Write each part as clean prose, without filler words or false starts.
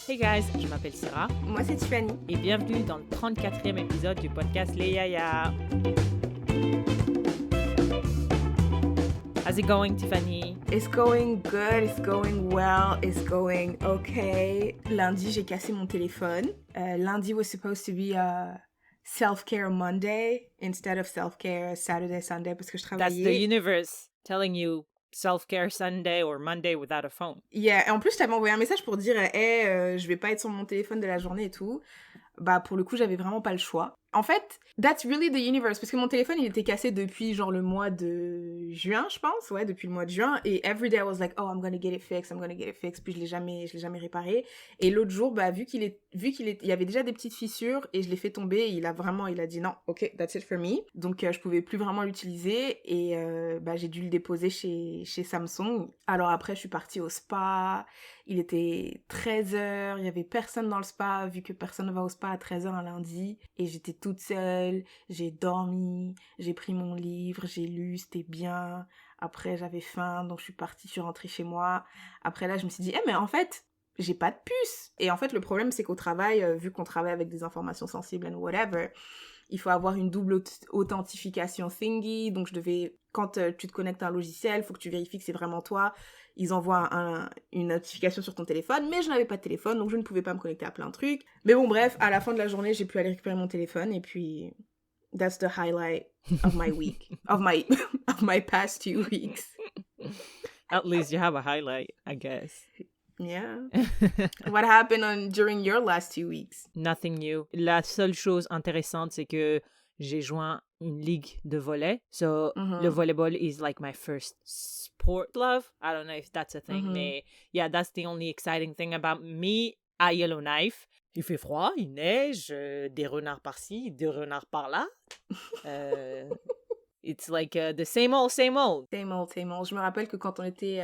Hey guys, je m'appelle Sarah. Moi, c'est Tiffany. Et bienvenue dans le 34e épisode du podcast Les Yaya. How's it going, Tiffany? It's going good, it's going well, it's going okay. Lundi, j'ai cassé mon téléphone. Lundi was supposed to be a self-care Monday instead of self-care Saturday, Sunday parce que je travaillais. That's the universe telling you self-care Sunday or Monday without a phone. Yeah, et en plus, je t'avais envoyé un message pour dire je vais pas être sur mon téléphone de la journée et tout. Bah, pour le coup, j'avais vraiment pas le choix. En fait, that's really the universe. Parce que mon téléphone, il était cassé depuis genre le mois de juin, je pense. Ouais, depuis le mois de juin. Et every day, I was like, oh, I'm gonna get it fixed, I'm gonna get it fixed. Puis je l'ai jamais réparé. Et l'autre jour, bah, vu qu'il y avait déjà des petites fissures et je l'ai fait tomber, il a dit non, ok, that's it for me. Donc, je pouvais plus vraiment l'utiliser et bah, j'ai dû le déposer chez Samsung. Alors après, je suis partie au spa. Il était 13h, il y avait personne dans le spa, vu que personne ne va au spa à 13h un lundi. Et j'étais toute seule, j'ai dormi, j'ai pris mon livre, j'ai lu, c'était bien. Après, j'avais faim, donc je suis rentrée chez moi. Après là, je me suis dit, mais en fait, j'ai pas de puce. Et en fait, le problème, c'est qu'au travail, vu qu'on travaille avec des informations sensibles and whatever, il faut avoir une double authentification thingy. Donc, quand tu te connectes à un logiciel, il faut que tu vérifies que c'est vraiment toi. Ils envoient une notification sur ton téléphone, mais je n'avais pas de téléphone, donc je ne pouvais pas me connecter à plein de trucs. Mais bon, bref, à la fin de la journée, j'ai pu aller récupérer mon téléphone, et puis that's the highlight of my week, of my past 2 weeks. At least you have a highlight, I guess. Yeah. What happened during your last 2 weeks? Nothing new. La seule chose intéressante, c'est que j'ai joint une ligue de volley. So, le volleyball is like my first sport love. I don't know if that's a thing, mais yeah, that's the only exciting thing about me à Yellowknife. Il fait froid, il neige, des renards par-ci, des renards par-là. It's like the same old, same old. Same old, same old. Je me rappelle que quand on était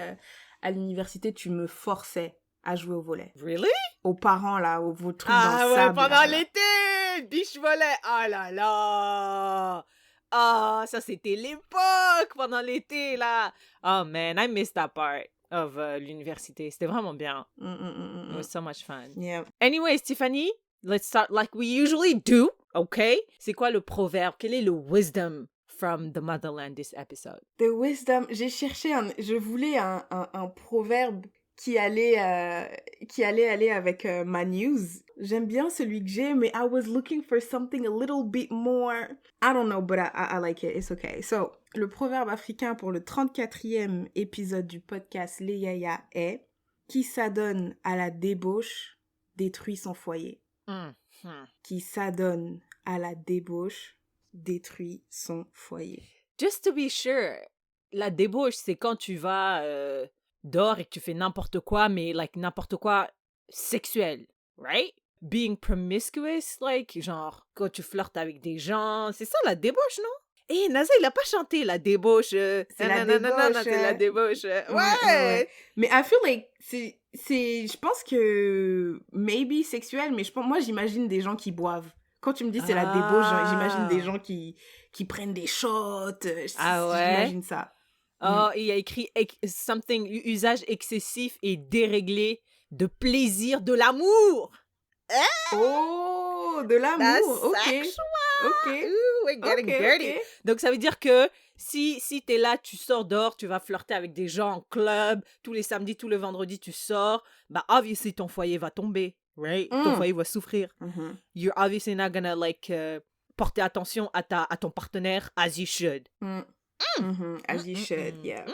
à l'université, tu me forçais à jouer au volley. Really? Aux parents, là, vos trucs dans le ouais, sable. pendant là. l'été! Biche volley! Oh là là! Ah, ça c'était l'époque pendant l'été, là! Oh man, I missed that part of l'université. C'était vraiment bien. It was so much fun. Yeah. Anyways, Tiffany, let's start like we usually do, okay? C'est quoi le proverbe? Quel est le wisdom from the motherland this episode? The wisdom. J'ai cherché je voulais un proverbe qui allait aller avec ma news. J'aime bien celui que j'ai, mais I was looking for something a little bit more. I don't know, but I like it. It's okay. So, le proverbe africain pour le 34e épisode du podcast Les Yaya est « Qui s'adonne à la débauche détruit son foyer. » Qui s'adonne à la débauche détruit son foyer. Just to be sure, la débauche, c'est quand tu vas dehors et que tu fais n'importe quoi, mais like n'importe quoi sexuel, right? Being promiscuous, like genre quand tu flirtes avec des gens, c'est ça la débauche, non? Eh, Naza, il a pas chanté la débauche. C'est la débauche. C'est la débauche. Ouais. Mais I feel like je pense que maybe sexuel, mais moi j'imagine des gens qui boivent. Quand tu me dis c'est la débauche, j'imagine des gens qui prennent des shots. Ah ouais? J'imagine ça. Oh, il y a écrit something, usage excessif et déréglé de plaisir de l'amour. Oh, de l'amour. Ok. Ok. Ooh, we're getting dirty. Okay. Donc, ça veut dire que si t'es là, tu sors dehors, tu vas flirter avec des gens en club, tous les samedis, tous les vendredis, tu sors, bah, obviously, ton foyer va tomber, right? Ton foyer va souffrir. You're obviously not gonna, like, porter attention à ton partenaire as you should. As you should, yeah.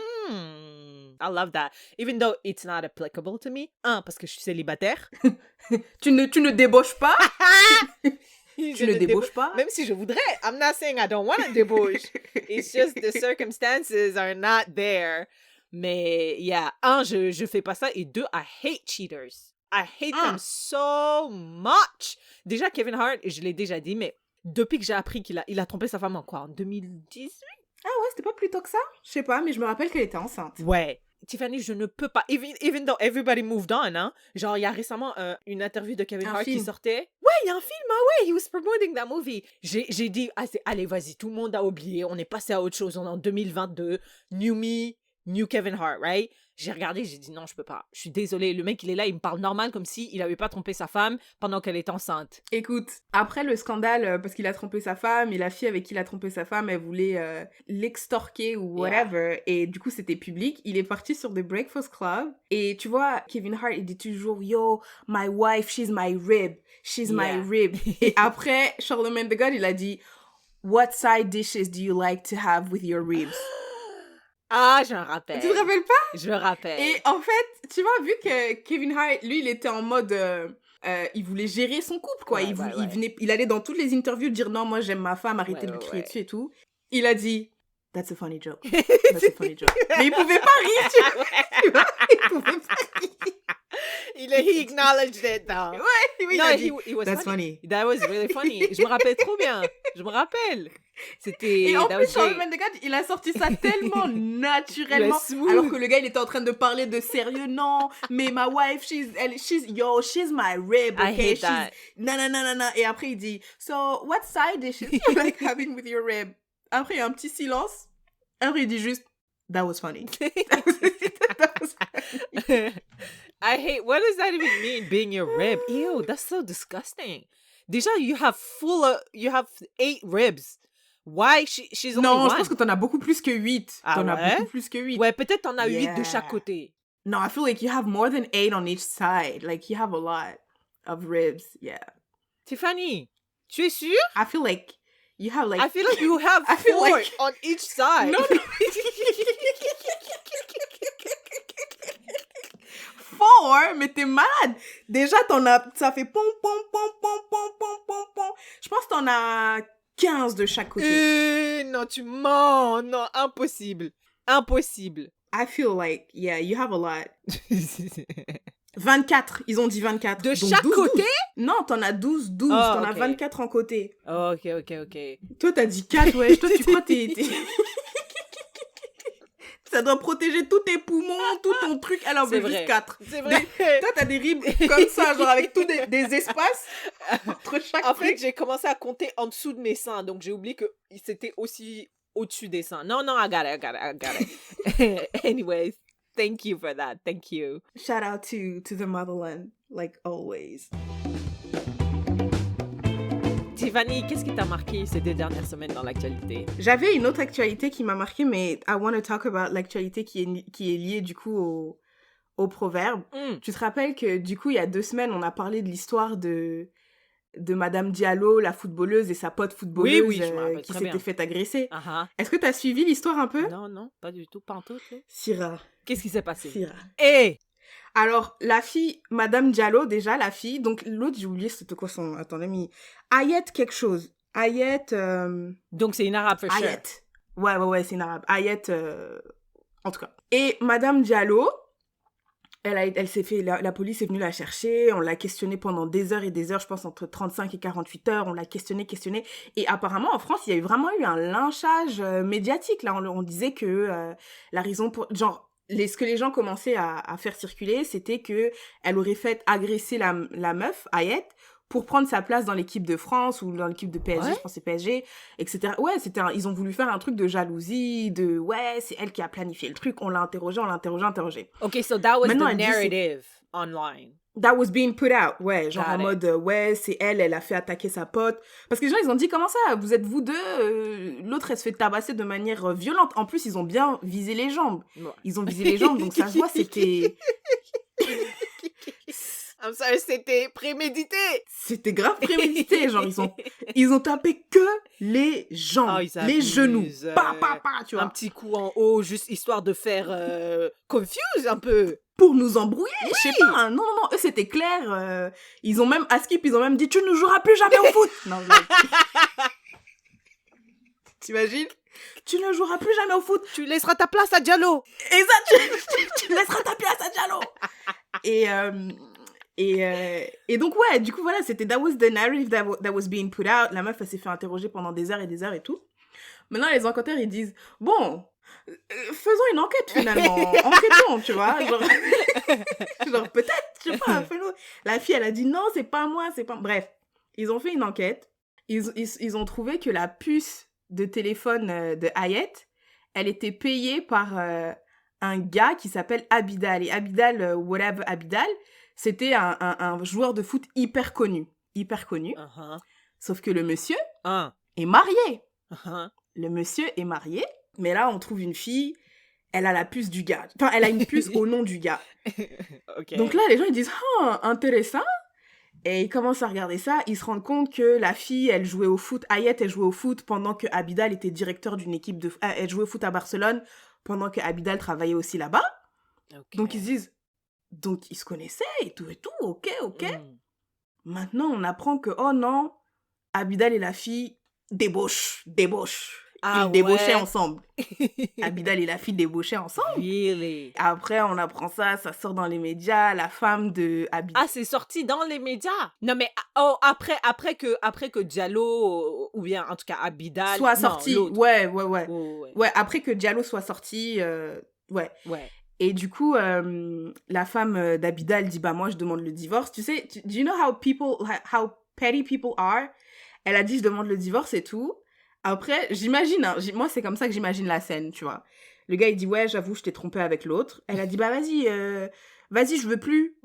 I love that. Even though it's not applicable to me. Parce que je suis célibataire. tu ne débauches pas? Tu ne débauches pas? Même si je voudrais. I'm not saying I don't want to débauche. It's just the circumstances are not there. Mais, yeah. Je fais pas ça. Et deux, I hate cheaters. I hate them so much. Déjà, Kevin Hart, je l'ai déjà dit, mais depuis que j'ai appris qu'il a trompé sa femme en quoi? En 2018? Ah ouais, c'était pas plus tôt que ça? Je sais pas, mais je me rappelle qu'elle était enceinte. Ouais. Tiffany, je ne peux pas. Even though everybody moved on, hein. Genre, il y a récemment une interview de Kevin Hart qui sortait. Ouais, il y a un film, ah ouais, he was promoting that movie. J'ai dit, allez, vas-y, tout le monde a oublié, on est passé à autre chose, on est en 2022, new me, new Kevin Hart, right? J'ai regardé, j'ai dit non, je peux pas. Je suis désolée. Le mec, il est là, il me parle normal comme si il avait pas trompé sa femme pendant qu'elle est enceinte. Écoute, après le scandale, parce qu'il a trompé sa femme, et la fille avec qui il a trompé sa femme, elle voulait l'extorquer ou whatever, et du coup c'était public, il est parti sur The Breakfast Club, et tu vois, Kevin Hart, il dit toujours, yo, my wife, she's my rib, she's my rib. Et après, Charlemagne the God, il a dit, what side dishes do you like to have with your ribs? Ah, je me rappelle. Tu te rappelles pas? Je me rappelle. Et en fait, tu vois, vu que Kevin Hart, lui, il était en mode... il voulait gérer son couple, quoi. Il allait dans toutes les interviews dire « Non, moi, j'aime ma femme, arrêtez de lui crier dessus et tout. » Il a dit « That's a funny joke. That's a funny joke. » Mais il pouvait pas rire, tu vois. Il pouvait pas rire. He acknowledged it, though. Ouais, oui, no, il a dit was That's funny. That was really funny. Je me rappelle trop bien. Je me rappelle. C'était... Et en plus, Charlemagne the God, il a sorti ça tellement naturellement. Alors que le gars, il était en train de parler de sérieux. Non, mais ma wife, she's my rib, okay? I hate that. Nanana. Et après, il dit, so, what side dishes you like having with your rib? Après, il y a un petit silence. Après, il dit juste, that was funny. That was funny. I hate, what does that even mean, being your rib? Ew, that's so disgusting. Déjà, you have 8 ribs. Why? She's only Non, one. je pense que t'en as beaucoup plus que 8. Ah, t'en ouais? as beaucoup plus que 8. Ouais, peut-être t'en as 8 de chaque côté. No, I feel like you have more than 8 on each side. Like, you have a lot of ribs. Yeah. Tiffany, tu es sûre? I feel like you have like... I feel like you have 4 on each side. No. 4, mais t'es malade. Déjà, ça fait pom, pom, pom, pom, pom, pom, pom, pom. Je pense que t'en as 15 de chaque côté. Non, tu mens. Non, impossible. Impossible. I feel like, yeah, you have a lot. 24, ils ont dit 24. De donc chaque 12, côté? 12. Non, t'en as 12. Oh, t'en as okay. 24 en côté. Oh, ok. Toi, t'as dit 4, ouais. Toi, tu crois t'es... Ça doit protéger tous tes poumons, tout ton truc. Alors, c'est juste 4. C'est vrai. Toi, t'as des ribs comme ça, genre avec tous des espaces entre chaque En truc. fait, j'ai commencé à compter en dessous de mes seins, donc j'ai oublié que c'était aussi au-dessus des seins. Non, I got it. Anyways, thank you for that. Thank you. Shout out to the motherland, like always. Tiffany, qu'est-ce qui t'a marqué ces 2 dernières semaines dans l'actualité? J'avais une autre actualité qui m'a marqué, mais I want to talk about l'actualité qui est liée du coup au proverbe. Tu te rappelles que du coup, il y a 2 semaines, on a parlé de l'histoire de Madame Diallo, la footballeuse, et sa pote footballeuse oui, je me rappelle qui très s'était bien. fait agresser. Uh-huh. Est-ce que t'as suivi l'histoire un peu? Non, pas du tout, pas en tout. Syrah. Qu'est-ce qui s'est passé? Syrah. Alors, la fille, Madame Diallo, déjà, la fille, donc l'autre, j'ai oublié, c'était quoi son... Attends, l'ami... Ayet quelque chose. Ayet... Donc, c'est une arabe, for sure. Ayet. Ouais, c'est une arabe. Ayet, en tout cas. Et Madame Diallo, elle s'est fait... La police est venue la chercher, on l'a questionnée pendant des heures et des heures, je pense entre 35 et 48 heures, on l'a questionnée. Et apparemment, en France, il y a eu vraiment un lynchage médiatique, là. On disait que la raison pour... Genre... Ce que les gens commençaient à faire circuler, c'était que elle aurait fait agresser la meuf, Ayet, pour prendre sa place dans l'équipe de France ou dans l'équipe de PSG, je pense que c'est PSG, etc. Ouais, ils ont voulu faire un truc de jalousie, c'est elle qui a planifié le truc, on l'a interrogé. Ok, so that was Maintenant, the narrative online. That was being put out, ouais, genre en mode, c'est elle a fait attaquer sa pote. Parce que les gens, ils ont dit, comment ça, vous êtes vous deux, l'autre, elle se fait tabasser de manière violente. En plus, ils ont bien visé les jambes. Ouais. Ils ont visé les jambes, donc ça se voit, c'était... I'm sorry, c'était prémédité. C'était grave prémédité, genre, ils ont tapé que les jambes, les genoux, pa, tu vois. Un petit coup en haut, juste histoire de faire confuse un peu. Pour nous embrouiller, oui. Je sais pas, non, eux c'était clair, ils ont même, à Skip, ils ont même dit, tu ne joueras plus jamais au foot. Non, T'imagines? Tu ne joueras plus jamais au foot. Tu laisseras ta place à Diallo. Exact, tu laisseras ta place à Diallo. Et donc, ouais, du coup, voilà, c'était that was the narrative that was being put out. La meuf, elle s'est fait interroger pendant des heures et des heures et tout. Maintenant, les enquêteurs, ils disent, bon, faisons une enquête, finalement. Enquêtons, tu vois. Genre peut-être, je sais pas, fais-le. La fille, elle a dit, non, c'est pas moi, c'est pas... Bref, ils ont fait une enquête. Ils ont trouvé que la puce de téléphone de Ayet, elle était payée par un gars qui s'appelle Abidal. Et Abidal, whatever Abidal, c'était un joueur de foot hyper connu. Hyper connu. Uh-huh. Sauf que le monsieur est marié. Uh-huh. Le monsieur est marié, mais là, on trouve une fille, elle a la puce du gars. Enfin, elle a une puce au nom du gars. Okay. Donc là, les gens, ils disent « Ah, intéressant !» Et ils commencent à regarder ça. Ils se rendent compte que la fille, elle jouait au foot. Ayet, elle jouait au foot pendant que Abidal était directeur d'une équipe de... elle jouait au foot à Barcelone pendant que Abidal travaillait aussi là-bas. Okay. Donc, ils se disent... Donc, ils se connaissaient et tout, ok. Maintenant, on apprend que, oh non, Abidal et la fille débauchent. Ils débauchaient ensemble. Abidal et la fille débauchaient ensemble. Really? Après, on apprend ça sort dans les médias. La femme de Abidal... Ah, c'est sorti dans les médias? Non, mais après que Diallo, ou bien en tout cas Abidal... soit sorti. Ouais. Oh, Ouais, après que Diallo soit sorti, ouais. Et du coup, la femme d'Abidal dit, bah moi, je demande le divorce. Tu sais, do you know how petty people are? Elle a dit, je demande le divorce et tout. Après, j'imagine, hein, moi, c'est comme ça que j'imagine la scène, tu vois. Le gars, il dit, ouais, j'avoue, je t'ai trompé avec l'autre. Elle a dit, bah vas-y, je veux plus.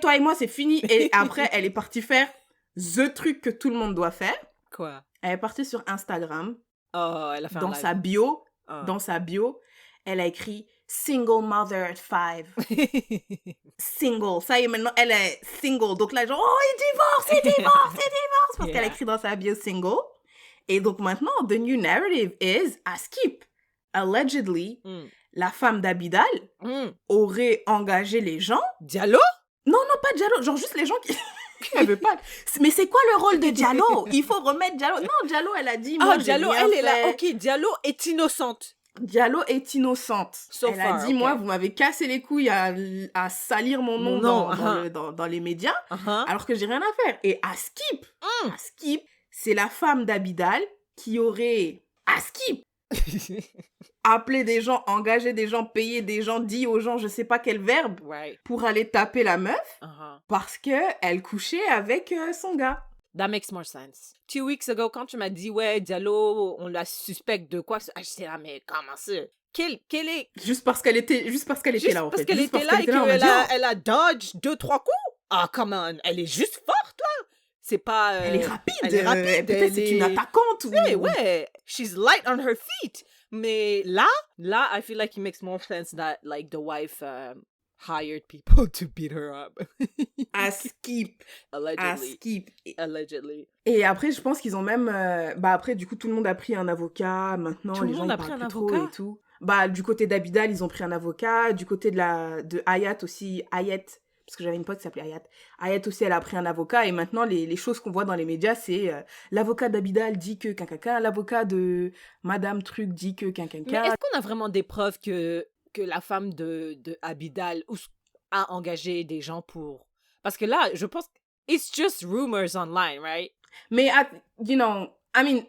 Toi et moi, c'est fini. Et après, elle est partie faire the truc que tout le monde doit faire. Quoi? Elle est partie sur Instagram. Oh, elle a fait dans sa bio, elle a écrit single mother at 5. Single. Ça y est, maintenant, elle est single. Donc là, genre, oh, il divorce. Parce qu'elle a écrit dans sa bio single. Et donc maintenant, the new narrative is Askip. Allegedly, la femme d'Abidal aurait engagé les gens. Diallo? Non, pas Diallo. Genre juste les gens qui... Elle veut pas. Mais c'est quoi le rôle de Diallo? Il faut remettre Diallo. Non, Diallo, elle a dit... Moi, Diallo, elle est là. Ok, Diallo est innocente. Diallo est innocente. Elle a dit, moi, vous m'avez cassé les couilles à salir mon nom dans les médias, alors que j'ai rien à faire. Et Askip, c'est la femme d'Abidal qui aurait... Askip appelé des gens, engagé des gens, payé des gens, dit aux gens, je sais pas quel verbe, pour aller taper la meuf, parce qu'elle couchait avec son gars. That makes more sense. 2 weeks ago, quand tu m'as dit, ouais, Diallo, on la suspecte de quoi, j'étais là, mais comment ça? Quelle est... Juste parce qu'elle était là, en fait. Parce qu'elle était là et qu'elle a dodge 2-3 coups? Ah, come on, elle est juste forte, là. C'est pas... Elle est rapide. Peut-être c'est une attaquante. Ouais, she's light on her feet. Mais là, I feel like it makes more sense that, like, the wife hired people to beat her up. Askip. Allegedly. Et après, je pense qu'ils ont même... après, du coup, tout le monde a pris un avocat. Maintenant, les gens ne parlent plus trop et tout. Du côté d'Abidal, ils ont pris un avocat. Du côté de Ayat aussi, parce que j'avais une pote qui s'appelait Ayat. Ayat aussi, elle a pris un avocat. Et maintenant, les choses qu'on voit dans les médias, c'est l'avocat d'Abidal dit que quinquinquin, l'avocat de Madame Truc dit que quinquinquin. Mais est-ce qu'on a vraiment des preuves que la femme de Abidal a engagé des gens pour... Parce que là, je pense... It's just rumors online, right? Mais, you know, I mean,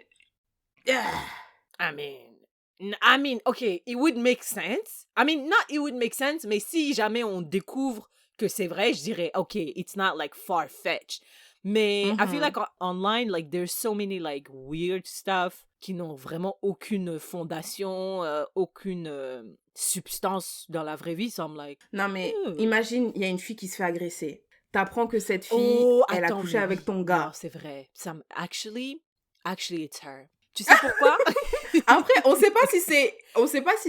okay, it would make sense. I mean, not it would make sense, mais si jamais on découvre que c'est vrai, je dirais, okay, it's not like far-fetched. Mais I feel like online, like, there's so many, like, weird stuff qui n'ont vraiment aucune fondation, aucune substance dans la vraie vie, so I'm like... Non, mais imagine, il y a une fille qui se fait agresser. T'apprends que cette fille, elle a couché avec ton gars. Non, c'est vrai. Actually, it's her. Tu sais pourquoi? Après, on sait pas si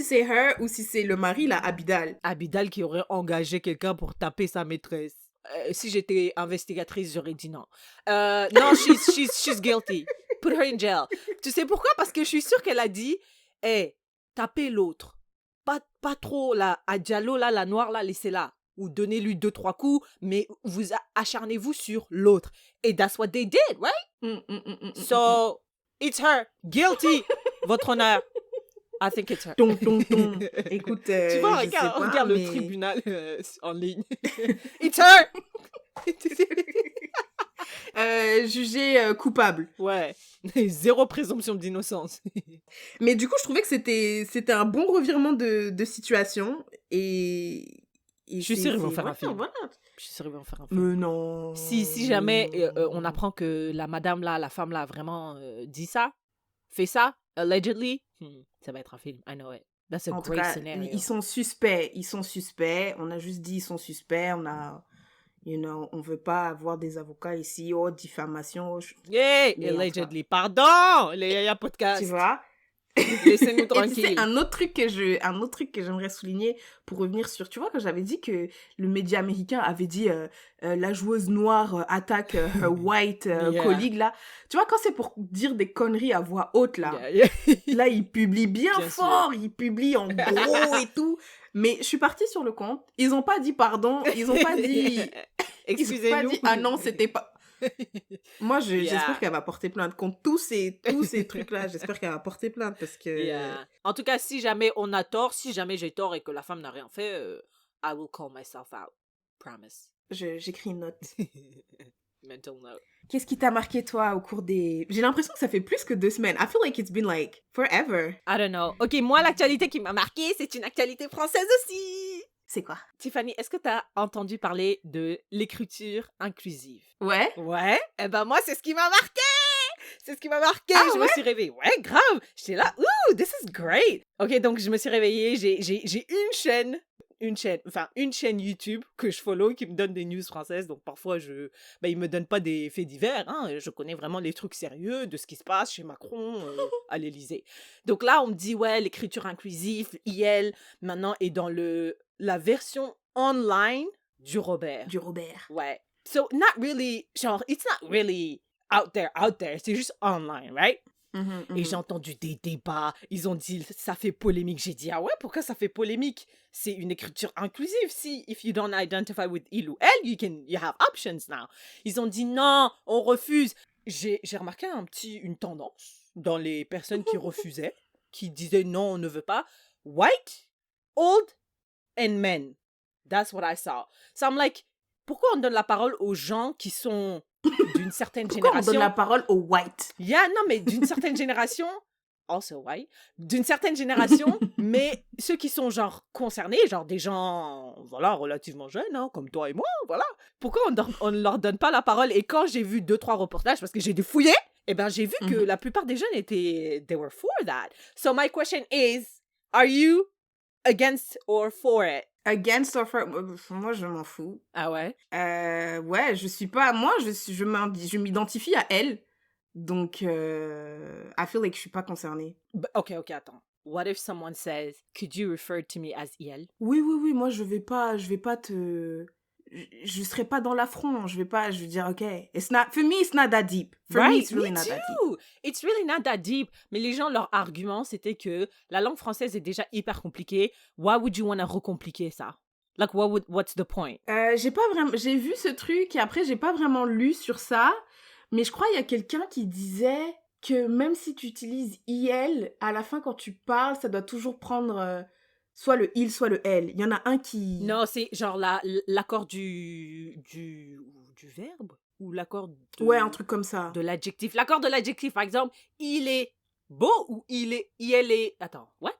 c'est her ou si c'est le mari, là, Abidal. Abidal qui aurait engagé quelqu'un pour taper sa maîtresse. Si j'étais investigatrice, j'aurais dit non. Non, she's guilty. Put her in jail. Tu sais pourquoi? Parce que je suis sûre qu'elle a dit, tapez l'autre. Pas trop, là, à Diallo, là, la noire, là, laissez-la. Ou donnez-lui 2-3 coups, mais vous acharnez-vous sur l'autre. Et that's what they did, right? So, it's her. Guilty. Votre honneur. I think it's her. Écoute, tu vois, regarde le tribunal en ligne. It's her. Jugé coupable. Ouais. Zéro présomption d'innocence. Mais du coup, je trouvais que c'était un bon revirement de situation. Et je suis sûre qu'ils vont faire un film. Voilà. Je suis sûre qu'ils vont faire un film. Mais non. Si jamais on apprend que la madame là, la femme là, a vraiment dit ça, fait ça, allegedly, ça va être un film. I know it. That's a En tout great cas, scenario. ils sont suspects. Ils sont suspects. On a juste dit ils sont suspects. On a... on veut pas avoir des avocats ici. Oh, diffamation. Yeah, Mais en tout cas, allegedly. Pardon, les Yaya Podcast. tu vois. Laissez-nous Et tu sais, tranquilles. un autre truc que j'aimerais souligner pour revenir sur, tu vois, quand j'avais dit que le média américain avait dit la joueuse noire attaque her white Yeah. colleague, là. Tu vois, quand c'est pour dire des conneries à voix haute, là, Yeah. là, ils publient bien Bien fort, ils publient en gros et tout. Mais je suis partie sur le compte, ils ont pas dit pardon, ils ont pas dit... Excusez-nous. Ils ont pas dit, ah non, c'était pas... Moi, Yeah. j'espère qu'elle va porter plainte contre tous ces trucs-là. J'espère qu'elle va porter plainte parce que... Yeah. En tout cas, si jamais on a tort, si jamais j'ai tort et que la femme n'a rien fait, I will call myself out. Promise. J'écris une note. Mental note. Qu'est-ce qui t'a marqué, toi, au cours des... J'ai l'impression que ça fait plus que 2 semaines. I feel like it's been like forever. I don't know. Ok, moi, l'actualité qui m'a marqué, c'est une actualité française aussi. C'est quoi? Tiffany, est-ce que t'as entendu parler de l'écriture inclusive? Ouais? Ouais? Eh ben moi, c'est ce qui m'a marqué! C'est ce qui m'a marqué! Ah, je me suis réveillée. Ouais, grave! J'étais là, ouh, this is great! Ok, donc je me suis réveillée, j'ai une chaîne YouTube que je follow qui me donne des news françaises. Donc parfois, il me donne pas des faits divers. Hein, je connais vraiment les trucs sérieux de ce qui se passe chez Macron à l'Élysée. Donc là, on me dit, ouais, l'écriture inclusive, IL, maintenant est dans la version online du Robert. Du Robert. Ouais. So, not really, genre, it's not really out there. C'est juste online, right? Et j'ai entendu des débats. Ils ont dit, ça fait polémique. J'ai dit, ah ouais, pourquoi ça fait polémique? C'est une écriture inclusive. Si, if you don't identify with il ou elle, you have options now. Ils ont dit, non, on refuse. J'ai remarqué une tendance dans les personnes qui refusaient, qui disaient, non, on ne veut pas. White, old, and men. That's what I saw. So I'm like, pourquoi on donne la parole aux gens qui sont d'une certaine génération? Pourquoi on donne la parole aux whites? Yeah, non, mais d'une certaine génération, also white, d'une certaine génération, mais ceux qui sont genre concernés, genre des gens, voilà, relativement jeunes, hein, comme toi et moi, voilà. Pourquoi on ne leur donne pas la parole? Et quand j'ai vu 2-3 reportages, parce que j'ai dû fouiller, eh ben j'ai vu que la plupart des jeunes they were for that. So my question is, are you against or for it? Against or for... Moi, je m'en fous. Ah ouais? Ouais, je suis pas... Moi, je m'identifie à elle. Donc, I feel like je suis pas concernée. Ok, attends. What if someone says, could you refer to me as IL? Oui, moi, je vais pas te... Je serai pas dans l'affront. Je veux dire, ok. For me, it's not that deep. For me, it's really not that deep. It's really not that deep. Mais les gens, leur argument, c'était que la langue française est déjà hyper compliquée. Why would you want to recompliquer ça? Like, what's the point? J'ai vu ce truc et après, j'ai pas vraiment lu sur ça. Mais je crois qu'il y a quelqu'un qui disait que même si tu utilises IL, à la fin, quand tu parles, ça doit toujours prendre... soit le il, soit le elle. Il y en a un qui... Non, c'est genre l'accord du verbe ou l'accord de... Ouais, un truc comme ça. De l'adjectif. L'accord de l'adjectif, par exemple, il est beau ou il est... Attends, what?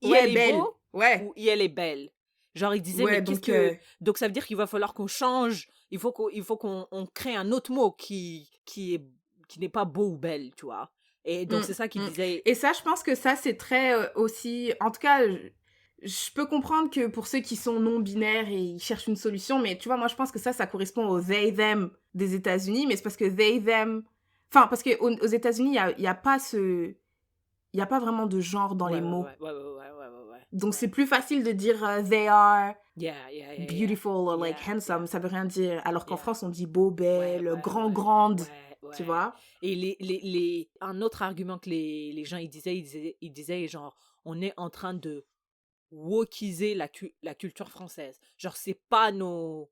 Il ouais, est belle. Beau ou il est belle. Genre, il disait, ouais, mais qu'est-ce que... Donc, ça veut dire qu'il va falloir qu'on change. Il faut qu'on crée un autre mot qui n'est pas beau ou belle, tu vois. Et donc, c'est ça qu'il disait. Et ça, je pense que ça, c'est très aussi... En tout cas... Je peux comprendre que pour ceux qui sont non-binaires et ils cherchent une solution, mais tu vois, moi, je pense que ça correspond aux they, them des États-Unis, mais c'est parce que they, them... Enfin, parce qu'aux États-Unis, il y a pas ce... Il n'y a pas vraiment de genre dans les mots. Ouais. Donc, c'est plus facile de dire they are beautiful or like handsome. Ça veut rien dire. Alors qu'en France, on dit beau, belle, grande. Tu vois? Et un autre argument que les gens ils disaient genre, on est en train de wokiser la culture française. Genre, c'est pas nos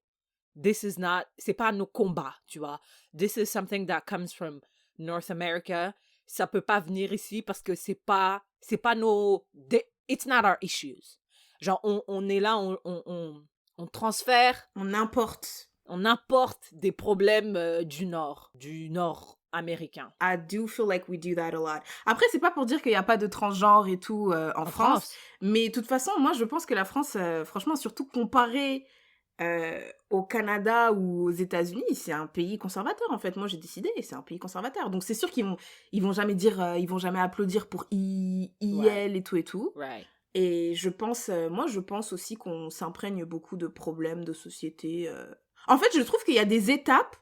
combats, tu vois. This is something that comes from North America. Ça peut pas venir ici parce que c'est pas it's not our issues. Genre, on est là, on transfère. On importe des problèmes du Nord américain. I do feel like we do that a lot. Après, c'est pas pour dire qu'il n'y a pas de transgenre et tout en France. Mais de toute façon, moi, je pense que la France, franchement, surtout comparé au Canada ou aux États-Unis, c'est un pays conservateur, en fait. Moi, j'ai décidé, c'est un pays conservateur. Donc, c'est sûr qu'ils vont jamais dire, ils vont jamais applaudir pour IL et tout et tout. Right. Et je pense aussi qu'on s'imprègne beaucoup de problèmes de société. En fait, je trouve qu'il y a des étapes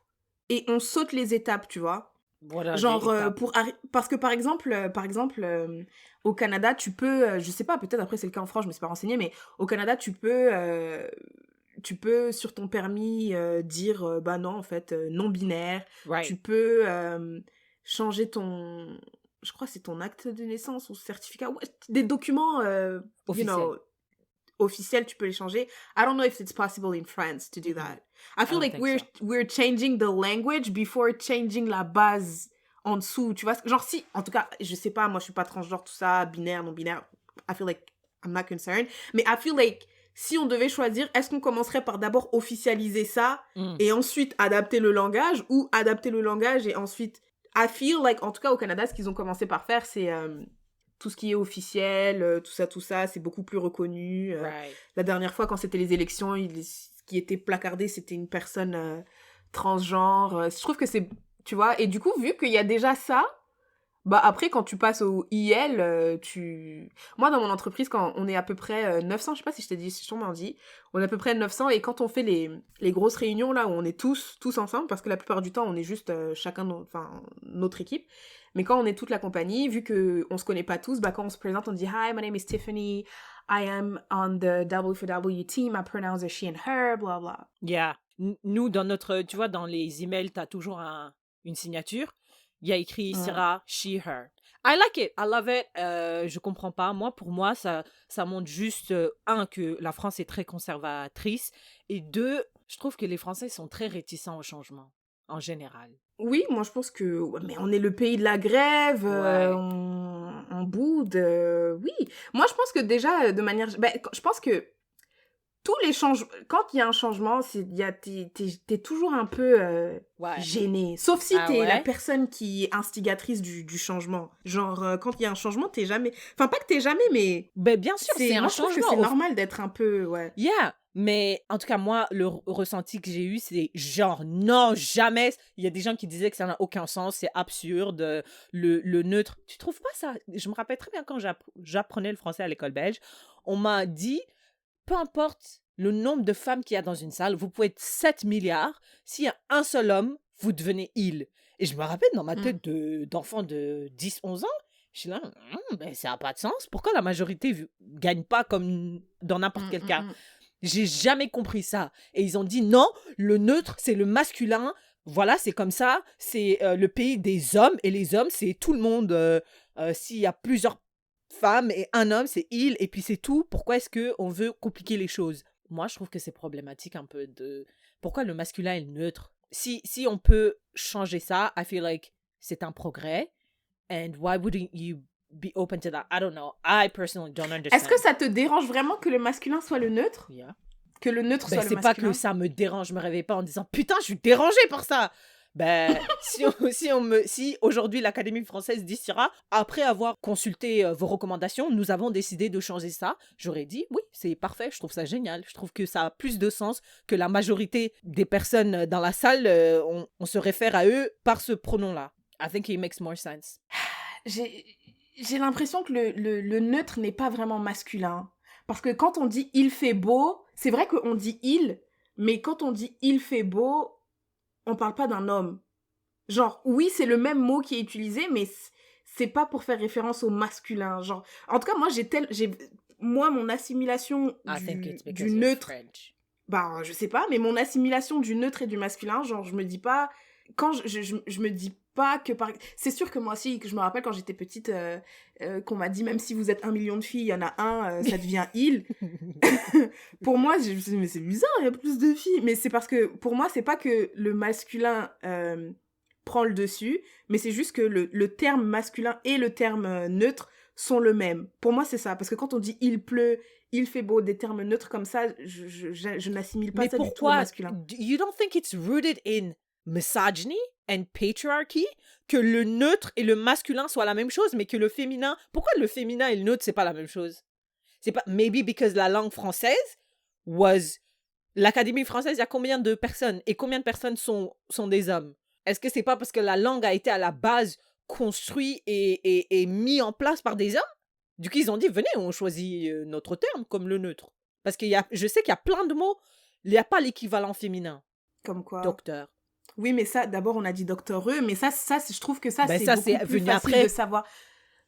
et on saute les étapes, tu vois. Voilà, des Genre, étapes. parce que par exemple, au Canada, tu peux, je sais pas, peut-être après c'est le cas en France, je me suis pas renseignée, mais au Canada, tu peux sur ton permis dire, bah non, en fait, non-binaire. Right. Tu peux changer je crois que c'est ton acte de naissance ou certificat, ouais, des documents, Officiel. officiels, tu peux les changer. I don't know if it's possible in France to do that. I I feel don't like think so. we're changing the language before changing la base en dessous, tu vois. Genre si, en tout cas, je sais pas, moi je suis pas transgenre, tout ça, binaire, non binaire. I feel like I'm not concerned. Mais I feel like si on devait choisir, est-ce qu'on commencerait par d'abord officialiser ça et ensuite adapter le langage, ou adapter le langage et ensuite... I feel like, en tout cas au Canada, ce qu'ils ont commencé par faire, c'est tout ce qui est officiel, tout ça, c'est beaucoup plus reconnu. Right. La dernière fois, quand c'était les élections, ce qui était placardé, c'était une personne transgenre. Je trouve que c'est... Tu vois, et du coup, vu qu'il y a déjà ça, bah après, quand tu passes au IL, Moi, dans mon entreprise, quand on est à peu près 900, je sais pas si je t'ai dit, si je t'en dit, on est à peu près 900, et quand on fait les grosses réunions, là, où on est tous ensemble, parce que la plupart du temps, on est juste chacun, notre équipe, mais quand on est toute la compagnie, vu qu'on se connaît pas tous, bah quand on se présente, on dit « Hi, my name is Tiffany, I am on the W4W team, I pronounce her, she and her, blah blah. » Yeah. Nous, dans notre... Tu vois, dans les emails, t'as toujours une signature. Il y a écrit Sarah, she, her. I like it. I love it. Je comprends pas. Pour moi, ça montre juste, un, que la France est très conservatrice, et deux, je trouve que les Français sont très réticents au changement, en général. Oui, moi je pense que... ouais, mais on est le pays de la grève, Ouais. on boude, oui. Moi je pense que déjà, de manière... je pense que tous les changements... Quand il y a un changement, t'es toujours un peu Ouais. gêné. Sauf si Ah t'es la ouais? personne qui est instigatrice du changement. Genre, quand il y a un changement, t'es jamais... Enfin, pas que t'es jamais, mais... Ben, bien sûr, c'est un Moi je trouve que changement. c'est normal d'être un peu... Ouais. Yeah, mais en tout cas, moi, le ressenti que j'ai eu, c'est genre, non, jamais. Il y a des gens qui disaient que ça n'a aucun sens, c'est absurde, le neutre. Tu trouves pas ça? Je me rappelle très bien quand j'apprenais le français à l'école belge, on m'a dit, peu importe le nombre de femmes qu'il y a dans une salle, vous pouvez être 7 milliards, s'il y a un seul homme, vous devenez il. Et je me rappelle dans ma tête d'enfant de 10-11 ans, je suis là, ben, ça n'a pas de sens. Pourquoi la majorité gagne pas comme dans n'importe quel cas? J'ai jamais compris ça. Et ils ont dit non, le neutre, c'est le masculin. Voilà, c'est comme ça. C'est le pays des hommes. Et les hommes, c'est tout le monde. S'il y a plusieurs femmes et un homme, c'est il. Et puis c'est tout. Pourquoi est-ce qu'on veut compliquer les choses? Moi, je trouve que c'est problématique un peu de... Pourquoi le masculin est le neutre? Si on peut changer ça, I feel like c'est un progrès. And why wouldn't you be open to that? I don't know. I personally don't understand. Est-ce que ça te dérange vraiment que le masculin soit le neutre? Yeah. Que le neutre soit le masculin? C'est pas que ça me dérange, je me réveille pas en disant putain, je suis dérangée par ça. Ben, si aujourd'hui l'Académie française dit Syrah, après avoir consulté vos recommandations, nous avons décidé de changer ça, j'aurais dit oui, c'est parfait, je trouve ça génial. Je trouve que ça a plus de sens que la majorité des personnes dans la salle, on se réfère à eux par ce pronom-là. I think it makes more sense. J'ai l'impression que le neutre n'est pas vraiment masculin. Parce que quand on dit « il fait beau », c'est vrai qu'on dit « il », mais quand on dit « il fait beau », on parle pas d'un homme. Genre, oui, c'est le même mot qui est utilisé, mais c'est pas pour faire référence au masculin. Genre, en tout cas, moi, mon assimilation du neutre... Bah, je sais pas, mais mon assimilation du neutre et du masculin, genre, je me dis pas... Quand je me dis pas que c'est sûr que moi aussi, que je me rappelle quand j'étais petite, qu'on m'a dit même si vous êtes 1 million de filles, il y en a un, ça devient il. Pour moi, je me suis dit, mais c'est bizarre, il y a plus de filles. Mais c'est parce que pour moi, c'est pas que le masculin prend le dessus, mais c'est juste que le terme masculin et le terme neutre sont le même. Pour moi, c'est ça. Parce que quand on dit il pleut, il fait beau, des termes neutres comme ça, je n'assimile pas ça du tout au masculin. Mais pourquoi? You don't think it's rooted in misogyny and patriarchy, que le neutre et le masculin soient la même chose, mais que le féminin... Pourquoi le féminin et le neutre, c'est pas la même chose? C'est pas... Maybe because la langue française was... L'Académie française, il y a combien de personnes? Et combien de personnes sont des hommes? Est-ce que c'est pas parce que la langue a été à la base construite et mis en place par des hommes? Du coup, ils ont dit, venez, on choisit notre terme comme le neutre. Parce je sais qu'il y a plein de mots, il n'y a pas l'équivalent féminin. Comme quoi? Docteur. Oui, mais ça, d'abord, on a dit docteureux, mais ça je trouve que ça, Ben c'est ça, beaucoup c'est plus venu facile après. de savoir.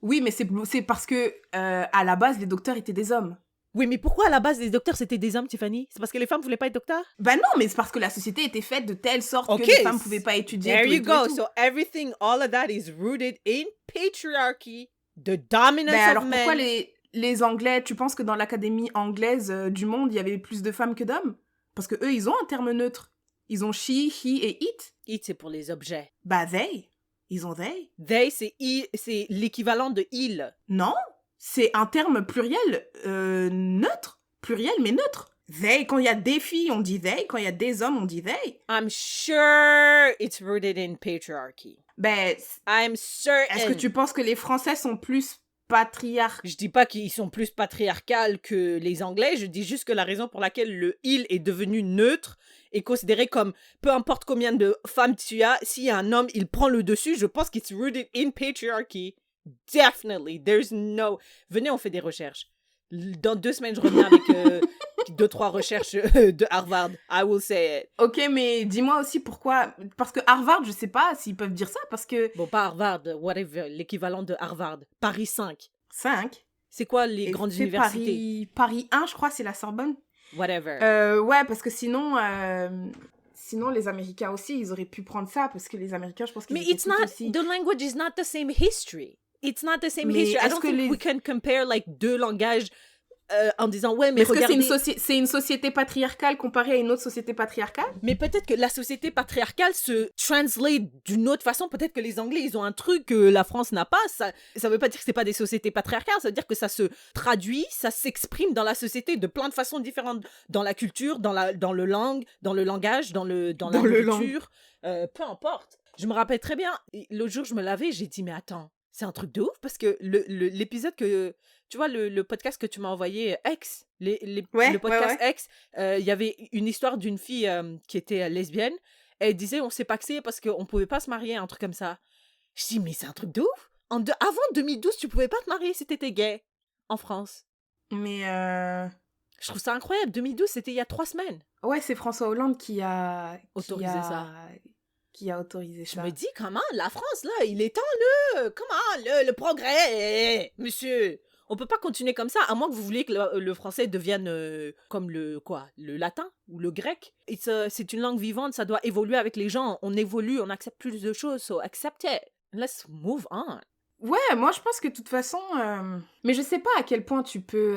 Oui, mais c'est parce que, à la base, les docteurs étaient des hommes. Oui, mais pourquoi à la base les docteurs c'était des hommes, Tiffany? C'est parce que les femmes voulaient pas être docteurs? Ben non, mais c'est parce que la société était faite de telle sorte que les femmes pouvaient pas étudier. There tout you et tout go. et tout. So everything, all of that is rooted in patriarchy, the dominance Ben alors of pourquoi men. les Anglais, tu penses que dans l'académie anglaise du monde, il y avait plus de femmes que d'hommes? Parce que eux, ils ont un terme neutre. Ils ont she, he et it. It, c'est pour les objets. Bah they. Ils ont they. They, c'est l'équivalent de il. Non, c'est un terme pluriel neutre. Pluriel, mais neutre. They, quand il y a des filles, on dit they. Quand il y a des hommes, on dit they. I'm sure it's rooted in patriarchy. Ben, I'm certain. est-ce que tu penses que les Français sont plus patriarques? Je dis pas qu'ils sont plus patriarcales que les Anglais, je dis juste que la raison pour laquelle le il est devenu neutre est considéré comme peu importe combien de femmes tu as, s'il y a un homme, il prend le dessus. Je pense qu'it's rooted in patriarchy. Definitely. There's no. Venez, on fait des recherches. Dans 2 semaines, je reviens avec 2-3 recherches de Harvard. I will say it. Ok, mais dis-moi aussi pourquoi. Parce que Harvard, je sais pas s'ils peuvent dire ça, parce que. Bon, pas Harvard, whatever, l'équivalent de Harvard. Paris 5. 5. C'est quoi les grandes universités? Paris 1, je crois, c'est la Sorbonne. Whatever. Ouais, parce que sinon, les Américains aussi, ils auraient pu prendre ça, parce que les Américains, je pense qu'ils Mais étaient aussi... the language is not the same history. It's not the same Mais history. I don't think we can compare like 2 langages en disant ouais mais regardez... Est-ce que c'est une société patriarcale comparée à une autre société patriarcale? Mais peut-être que la société patriarcale se translate d'une autre façon. Peut-être que les Anglais, ils ont un truc que la France n'a pas. Ça veut pas dire que c'est pas des sociétés patriarcales. Ça veut dire que ça se traduit, ça s'exprime dans la société de plein de façons différentes. Dans la culture, dans le langage, dans la culture. Peu importe. Je me rappelle très bien, l'autre jour, je me lavais, j'ai dit, mais attends, c'est un truc de ouf parce que l'épisode que... Tu vois, le podcast que tu m'as envoyé, Ex, le podcast Ex, il y avait une histoire d'une fille qui était lesbienne. Elle disait, on s'est paxé parce qu'on pouvait pas se marier, un truc comme ça. Je dis, mais c'est un truc de ouf. Avant 2012, tu pouvais pas te marier si t'étais gay en France. Mais je trouve ça incroyable. 2012, c'était il y a 3 semaines. Ouais, c'est François Hollande qui a autorisé ça. Qui a autorisé ça. Je me dis, comment, la France, là, il est temps, le progrès, monsieur. On peut pas continuer comme ça, à moins que vous vouliez que le français devienne comme le latin ou le grec. C'est une langue vivante, ça doit évoluer avec les gens. On évolue, on accepte plus de choses, so accept it. Let's move on. Ouais, moi je pense que de toute façon... Mais je sais pas à quel point tu peux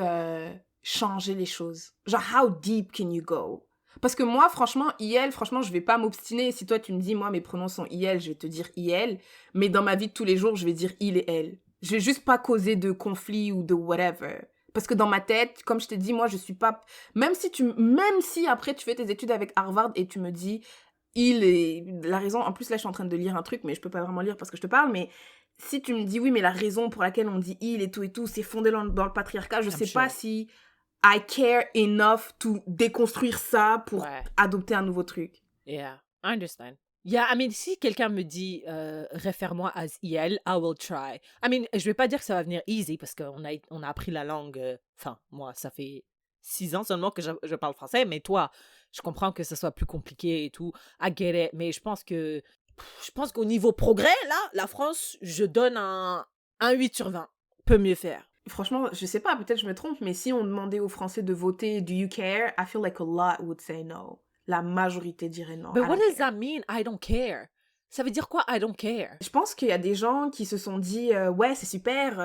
changer les choses. Genre, how deep can you go? Parce que moi, franchement, je vais pas m'obstiner. Si toi, tu me dis, moi, mes pronoms sont IL, je vais te dire IL. Mais dans ma vie de tous les jours, je vais dire il et elle. Je vais juste pas causer de conflit ou de whatever. Parce que dans ma tête, comme je t'ai dit, moi, je suis pas... Même si après, tu fais tes études avec Harvard et tu me dis, il est... La raison... En plus, là, je suis en train de lire un truc, mais je peux pas vraiment lire parce que je te parle, mais si tu me dis, oui, mais la raison pour laquelle on dit il et tout, c'est fondé dans le patriarcat, je sais pas si I care enough to déconstruire ça pour adopter un nouveau truc. Yeah, I understand. Yeah, I mean, si quelqu'un me dit réfère-moi as IL, I will try. I mean, je vais pas dire que ça va venir easy parce qu'on a appris la langue. Enfin, moi, ça fait 6 ans seulement que je parle français, mais toi, je comprends que ça soit plus compliqué et tout. I get it, mais je pense qu'au niveau progrès, là, la France, je donne un 8 sur 20. Peut mieux faire. Franchement, je sais pas, peut-être je me trompe, mais si on demandait aux Français de voter do you care, I feel like a lot would say no. La majorité dirait non. But what does that mean, I don't care? Ça veut dire quoi, I don't care? Je pense qu'il y a des gens qui se sont dit, ouais, c'est super,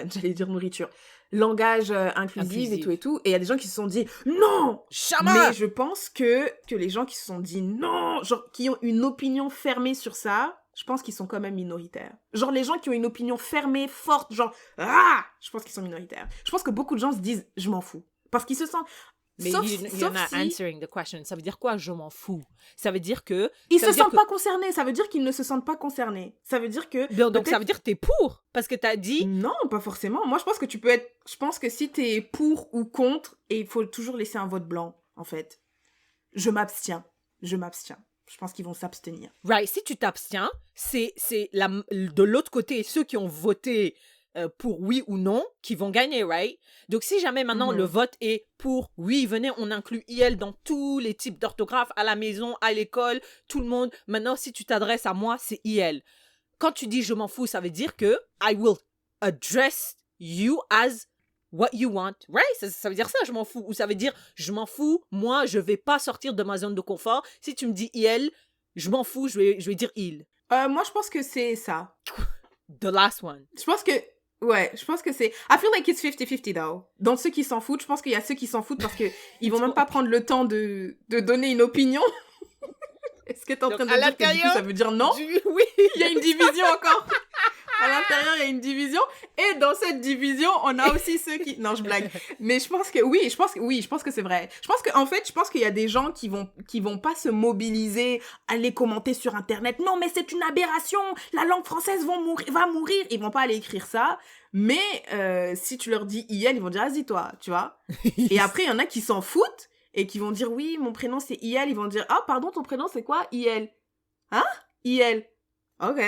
j'allais dire nourriture, langage inclusif et tout. Et il y a des gens qui se sont dit, non! Jamais! Mais je pense que les gens qui se sont dit non, genre, qui ont une opinion fermée sur ça, je pense qu'ils sont quand même minoritaires. Genre, les gens qui ont une opinion fermée, forte, genre, ah! Je pense qu'ils sont minoritaires. Je pense que beaucoup de gens se disent, je m'en fous. Parce qu'ils se sentent... Mais you're not answering the question. Ça veut dire quoi, je m'en fous? Ça veut dire que... Ils se sentent pas concernés. Ça veut dire qu'ils ne se sentent pas concernés. Ça veut dire que... Donc ça veut dire que t'es pour? Parce que t'as dit... Non, pas forcément. Moi, je pense que tu peux être... Je pense que si t'es pour ou contre, et il faut toujours laisser un vote blanc, en fait. Je m'abstiens. Je pense qu'ils vont s'abstenir. Right. Si tu t'abstiens, c'est de l'autre côté, ceux qui ont voté pour oui ou non qui vont gagner, right? Donc, si jamais maintenant le vote est pour oui, venez, on inclut IL dans tous les types d'orthographe, à la maison, à l'école, tout le monde. Maintenant, si tu t'adresses à moi, c'est IL. Quand tu dis je m'en fous, ça veut dire que I will address you as what you want, right? Ça veut dire ça, je m'en fous. Ou ça veut dire je m'en fous, moi, je vais pas sortir de ma zone de confort. Si tu me dis IL, je m'en fous, je vais dire il. Moi, je pense que c'est ça. The last one. Je pense que c'est... I feel like it's 50-50, though. Dans ceux qui s'en foutent, je pense qu'il y a ceux qui s'en foutent parce qu'ils vont même pas prendre le temps de donner une opinion. Est-ce que t'es en train de dire que du coup, ça veut dire non? Oui. Il y a une division encore. À l'intérieur, il y a une division. Et dans cette division, on a aussi ceux qui... Non, je blague. Mais je pense que c'est vrai. Je pense qu'il y a des gens qui vont pas se mobiliser, aller commenter sur Internet. Non, mais c'est une aberration. La langue française va mourir. Ils vont pas aller écrire ça. Mais si tu leur dis IL, ils vont dire, vas-y, toi, tu vois. Et après, il y en a qui s'en foutent et qui vont dire, oui, mon prénom, c'est IL. Ils vont dire, ah, pardon, ton prénom, c'est quoi? IL. Hein? IL. Ok.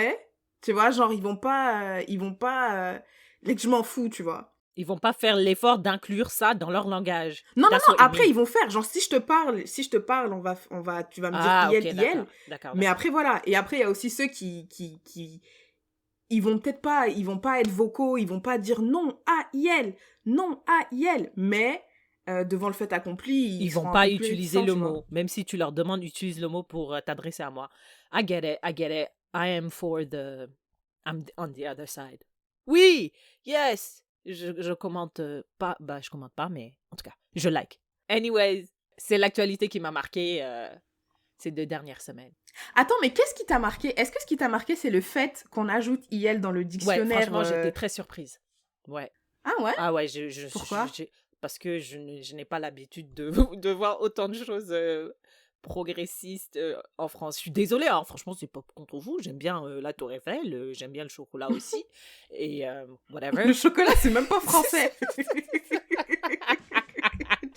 Tu vois, genre, ils vont pas, je m'en fous, tu vois. Ils vont pas faire l'effort d'inclure ça dans leur langage. Non, après, ils vont faire, genre, si je te parle, tu vas me dire IL. D'accord. Mais après, voilà. Et après, il y a aussi ceux qui ils vont pas être vocaux, ils vont pas dire non à IL, mais devant le fait accompli, ils vont pas utiliser le mot. Même si tu leur demandes, utilise le mot pour t'adresser à moi. I get it. I am I'm on the other side. Oui, yes. Je commente pas, je commente pas, mais en tout cas, je like. Anyways, c'est l'actualité qui m'a marqué ces 2 dernières semaines. Attends, mais qu'est-ce qui t'a marqué? Est-ce que ce qui t'a marqué, c'est le fait qu'on ajoute IL dans le dictionnaire? Ouais, franchement, j'étais très surprise. Ouais. Ah ouais? Ah ouais, Pourquoi? parce que je n'ai pas l'habitude de voir autant de choses progressistes en France. Je suis désolée, hein, franchement, c'est pas contre vous. J'aime bien la Tour Eiffel, j'aime bien le chocolat aussi. Et whatever. Le chocolat, c'est même pas français.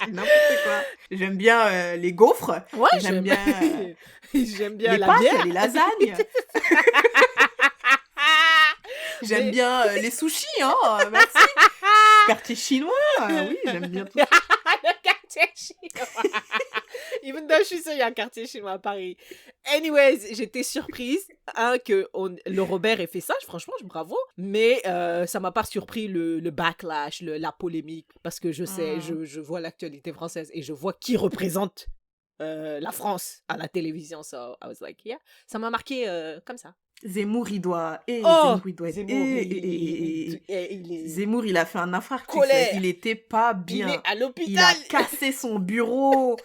N'importe quoi. J'aime bien les gaufres. Ouais, j'aime bien les la pâtes, bière, les lasagnes. J'aime bien les sushis, hein. Merci. Quartier chinois, oui, j'aime bien tout ça. Le quartier chinois. Even though je suis sûre qu'il y a un quartier chinois à Paris. Anyways, j'étais surprise que le Robert ait fait ça. Franchement, bravo. Mais ça m'a pas surpris le backlash, la polémique. Parce que je sais, je vois l'actualité française et je vois qui représente la France à la télévision. So I was like, yeah. Ça m'a marqué comme ça. Zemmour, il doit... Zemmour, il a fait un infarctus. Il était pas bien. Il est à l'hôpital. Il a cassé son bureau.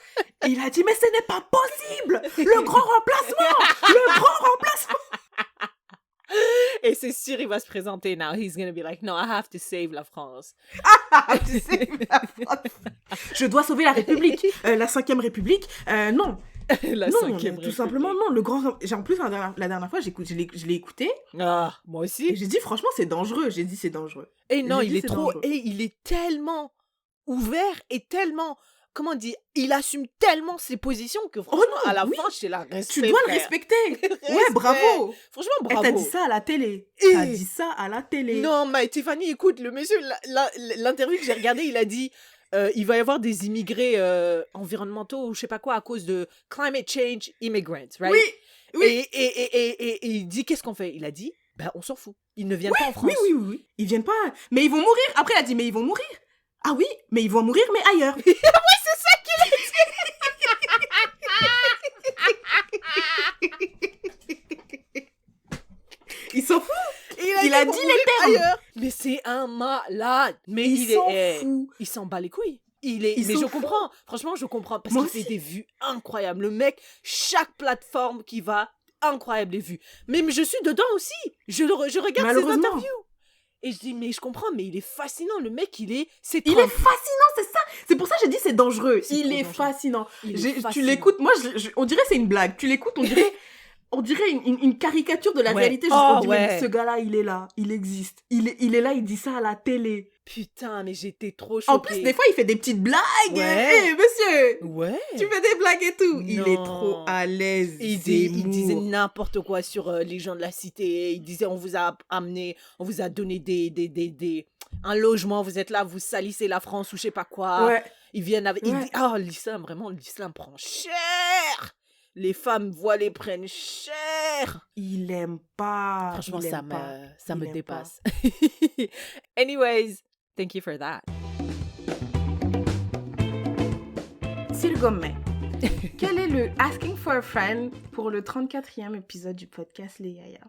Il a dit, mais ce n'est pas possible. Le grand remplacement. Et c'est sûr, il va se présenter now. He's gonna be like, no, I have to save la France. Je dois sauver la République. La 5e République. Non. Tout simplement non. Le grand. En plus, la dernière fois, je l'ai écouté. Ah, moi aussi. Et j'ai dit franchement, c'est dangereux. J'ai dit c'est dangereux. Et non, il est trop. Dangereux. Et il est tellement ouvert et tellement. Comment dire, il assume tellement ses positions que franchement, à la fin, je la respecte. Tu dois le respecter. Ouais, bravo. Franchement, bravo. Elle t'a dit ça à la télé. Non, mais Tiffany, écoute, le monsieur, l'interview que j'ai regardée, il a dit, il va y avoir des immigrés environnementaux ou je sais pas quoi à cause de climate change immigrants, right? Oui. Et il dit, qu'est-ce qu'on fait? Il a dit, on s'en fout. Ils ne viennent pas en France. Oui. Ils viennent pas. Mais ils vont mourir. Après, il a dit, mais ils vont mourir. Ah oui, mais ils vont mourir, mais ailleurs. Oui, c'est ça qu'il a dit. Il s'en fout. Il a dit les termes. Ailleurs. Mais c'est un malade. Mais il s'en fout. Il s'en bat les couilles. Mais je comprends. Franchement, je comprends. Parce qu'il fait des vues incroyables. Le mec, chaque plateforme qui va, incroyable les vues. Mais je suis dedans aussi. Je regarde ses interviews. Et je dis, mais je comprends, mais il est fascinant, le mec, il est fascinant, c'est ça. C'est pour ça que j'ai dit c'est dangereux. Il est fascinant. Tu l'écoutes, moi, on dirait c'est une blague. Tu l'écoutes, on dirait une caricature de la réalité. On dirait, ce gars-là, il est là, il existe. Il est là, il dit ça à la télé. Putain, mais j'étais trop choquée. En plus, des fois, il fait des petites blagues. Ouais. Hey, monsieur, Ouais. tu fais des blagues et tout. Non. Il est trop à l'aise. Il disait n'importe quoi sur les gens de la cité. Il disait, on vous a amené, on vous a donné un logement, vous êtes là, vous salissez la France ou je sais pas quoi. Ouais. Ils viennent avec... Ouais. Il dit, oh, l'islam, vraiment, l'islam prend cher. Les femmes voilées prennent cher. Il aime pas. Franchement, ça me aime dépasse. Anyways, thank you for that. Sirgome. Quel est le Asking for a Friend pour le 34e épisode du podcast Les Yaya?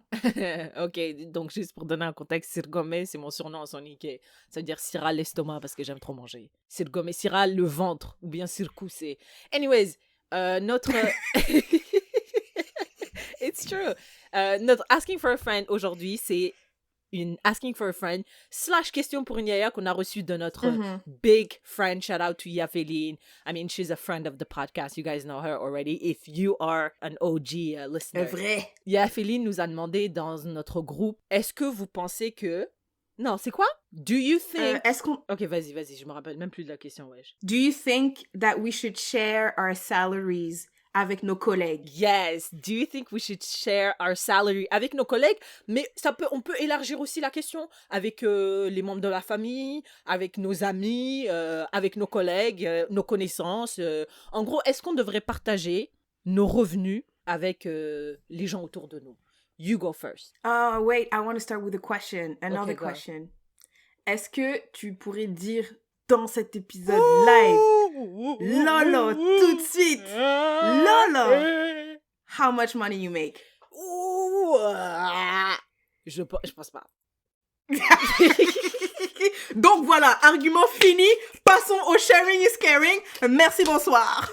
Ok, donc juste pour donner un contexte, Sirgome, c'est mon surnom en sonique. Ça veut dire Syrah l'estomac parce que j'aime trop manger. Sirgome, Syrah le ventre, ou bien Sirkou, c'est... Anyways, notre... It's true. Notre Asking for a Friend aujourd'hui, c'est une Asking for a Friend / question pour une Yaya qu'on a reçue de notre big friend. Shout out to Yafeline. I mean, she's a friend of the podcast. You guys know her already. If you are an OG listener. C'est vrai. Yafeline nous a demandé dans notre groupe, est-ce que vous pensez que... Non, c'est quoi? Do you think... Est-ce qu'on... Ok, vas-y, je me rappelle même plus de la question, wesh. Do you think that we should share our salaries avec nos collègues? Yes. Do you think we should share our salary avec nos collègues? Mais on peut élargir aussi la question avec les membres de la famille, avec nos amis, avec nos collègues, nos connaissances. En gros, est-ce qu'on devrait partager nos revenus avec les gens autour de nous? You go first. Wait, I want to start with a question. Another Okay, go. question. Est-ce que tu pourrais dire dans cet épisode live, Lolo, tout de suite, Lolo, how much money you make? Je pense pas. Donc voilà, argument fini. Passons au sharing is caring. Merci, bonsoir.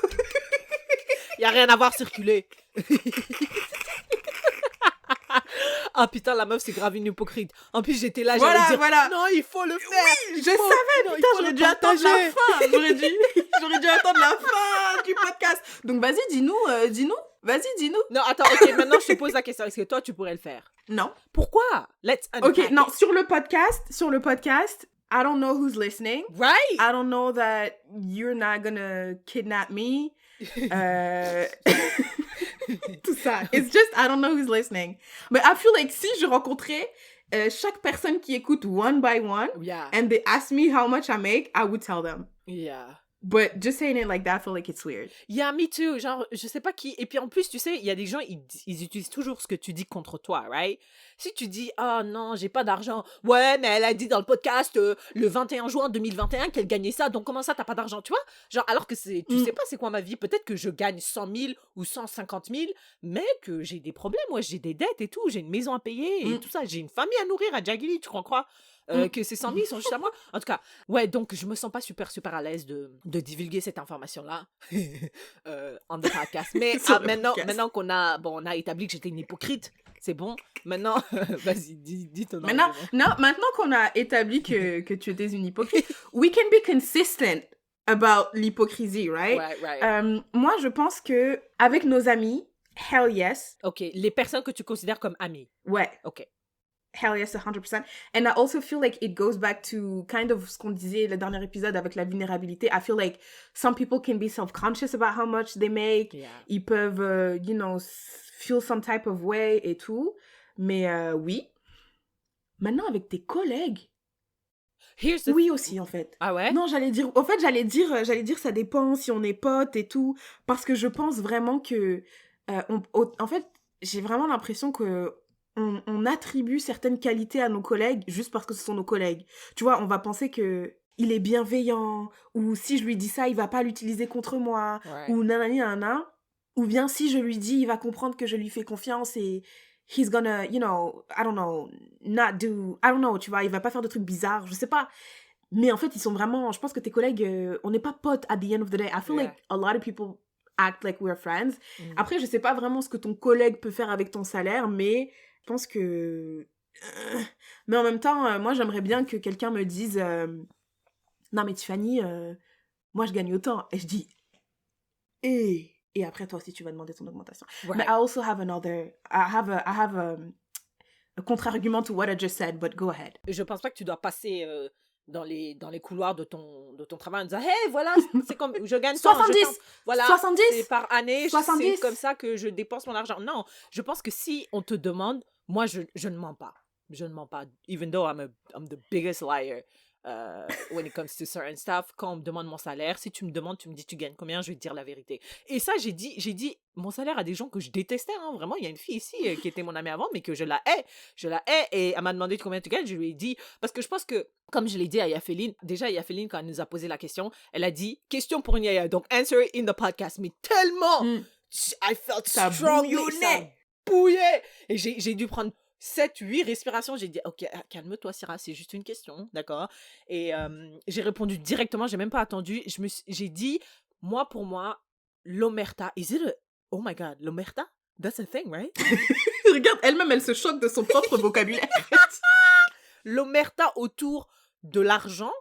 Y a rien à voir, circuler. Ah putain, la meuf, c'est grave une hypocrite. En plus, j'étais là, j'allais dire, non, il faut le faire. Oui, je savais, putain, j'aurais dû attendre la fin. J'aurais dû attendre la fin du podcast. Donc vas-y, dis-nous. Vas-y, dis-nous. Non, attends, ok, maintenant, je te pose la question. Est-ce que toi, tu pourrais le faire? Non. Pourquoi? Let's unpack Ok, non, sur le podcast, I don't know who's listening. Right. I don't know that you're not gonna kidnap me. Tout ça. It's just, I don't know who's listening. But I feel like si je rencontrais chaque personne qui écoute one by one, Yeah. and they ask me how much I make, I would tell them. Yeah. But just saying it like that, I feel like it's weird. Yeah, me too. Genre, je sais pas qui. Et puis en plus, tu sais, il y a des gens, ils utilisent toujours ce que tu dis contre toi, right? Si tu dis, oh non, j'ai pas d'argent. Ouais, mais elle a dit dans le podcast le 21 juin 2021 qu'elle gagnait ça. Donc comment ça, t'as pas d'argent? Tu vois? Genre, alors que tu sais pas c'est quoi ma vie. Peut-être que je gagne 100 000 ou 150 000, mais que j'ai des problèmes. Moi, j'ai des dettes et tout. J'ai une maison à payer et tout ça. J'ai une famille à nourrir à Djagili, tu crois? Que ces 100 000 sont juste à moi. En tout cas, ouais, donc je me sens pas super à l'aise de divulguer cette information-là en the podcast. Mais maintenant qu'on a établi que j'étais une hypocrite, c'est bon. Maintenant, vas-y, dis ton nom. Maintenant qu'on a établi que tu étais une hypocrite, we can be consistent about l'hypocrisie, right? Right. Moi, je pense que avec nos amis, hell yes. Ok, les personnes que tu considères comme amies. Ouais. Ok. Hell yes, 100%. And I also feel like it goes back to kind of ce qu'on disait le dernier épisode avec la vulnérabilité. I feel like some people can be self-conscious about how much they make. Yeah. Ils peuvent, feel some type of way et tout. Mais oui. Maintenant, avec tes collègues. Oui aussi, en fait. Ah ouais? Non, j'allais dire ça dépend si on est potes et tout. Parce que je pense vraiment que... en fait, j'ai vraiment l'impression que... On attribue certaines qualités à nos collègues juste parce que ce sont nos collègues. Tu vois, on va penser que il est bienveillant, ou si je lui dis ça, il va pas l'utiliser contre moi, ou nanani nanana. Ou bien si je lui dis, il va comprendre que je lui fais confiance et he's gonna, I don't know, not do, I don't know, tu vois, il va pas faire de trucs bizarres, je sais pas. Mais en fait, ils sont vraiment, je pense que tes collègues, on n'est pas potes at the end of the day. I feel like a lot of people act like we're friends. Après, je sais pas vraiment ce que ton collègue peut faire avec ton salaire, mais... Je pense que... Mais en même temps, moi, j'aimerais bien que quelqu'un me dise non, mais Tiffany, moi, je gagne autant. Et je dis et après, toi aussi, tu vas demander ton augmentation. Right. Mais I also have a contre-argument to what I just said, but go ahead. Je pense pas que tu dois passer dans les couloirs de ton travail en disant hey voilà c'est comme je gagne 70 voilà 70 c'est par année 70 c'est comme ça que je dépense mon argent. Non, je pense que si on te demande, moi je ne mens pas, even though I'm the biggest liar when it comes to certain stuff. Quand on me demande mon salaire, si tu me demandes, tu me dis tu gagnes combien, je vais te dire la vérité. Et ça j'ai dit mon salaire à des gens que je détestais, hein, vraiment. Il y a une fille ici qui était mon amie avant mais que je la hais et elle m'a demandé combien tu gagnes. Je lui ai dit, parce que je pense que comme je l'ai dit à Yafeline, déjà Yafeline quand elle nous a posé la question, elle a dit question pour une Yaya, donc answer it in the podcast. Mais tellement I felt strongly, ça bouillait et j'ai dû prendre 7-8 respirations. J'ai dit ok, calme-toi Syrah, c'est juste une question, d'accord. Et j'ai répondu directement, j'ai même pas attendu. J'ai dit pour moi l'omerta, oh my god, l'omerta, that's a thing, right? Regarde, elle-même elle se choque de son propre vocabulaire. L'omerta autour de l'argent,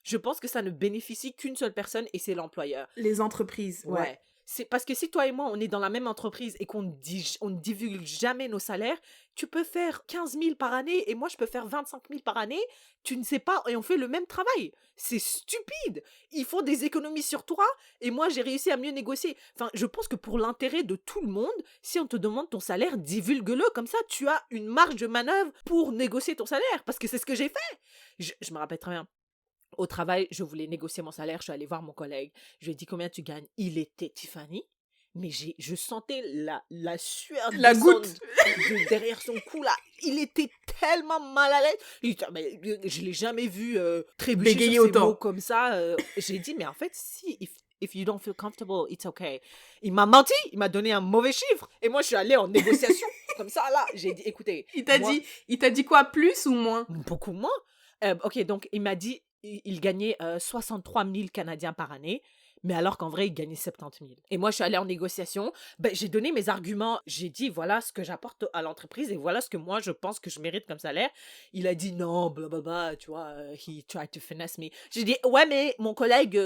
je pense que ça ne bénéficie qu'une seule personne et c'est l'employeur. Les entreprises, ouais. C'est parce que si toi et moi, on est dans la même entreprise et qu'on ne divulgue jamais nos salaires, tu peux faire 15 000 par année et moi, je peux faire 25 000 par année. Tu ne sais pas et on fait le même travail. C'est stupide. Ils font des économies sur toi et moi, j'ai réussi à mieux négocier. Enfin, je pense que pour l'intérêt de tout le monde, si on te demande ton salaire, divulgue-le. Comme ça, tu as une marge de manœuvre pour négocier ton salaire parce que c'est ce que j'ai fait. Je me rappelle très bien. Au travail, je voulais négocier mon salaire. Je suis allée voir mon collègue. Je lui ai dit combien tu gagnes. Il était Tiffany. Mais je sentais la sueur la goutte derrière son cou là. Il était tellement mal à l'aise. Il dit, mais je l'ai jamais vu trébucher bégayer sur ses autant mots comme ça. J'ai dit mais en fait si if you don't feel comfortable, it's okay. Il m'a menti. Il m'a donné un mauvais chiffre. Et moi je suis allée en négociation comme ça là. J'ai dit écoutez. Il t'a dit quoi, plus ou moins? Beaucoup moins. Ok, donc il m'a dit il gagnait 63 000 Canadiens par année, mais alors qu'en vrai, il gagnait 70 000. Et moi, je suis allée en négociation, j'ai donné mes arguments, j'ai dit, voilà ce que j'apporte à l'entreprise et voilà ce que moi, je pense que je mérite comme salaire. Il a dit, non, blablabla, tu vois, he tried to finesse me. J'ai dit, ouais, mais mon collègue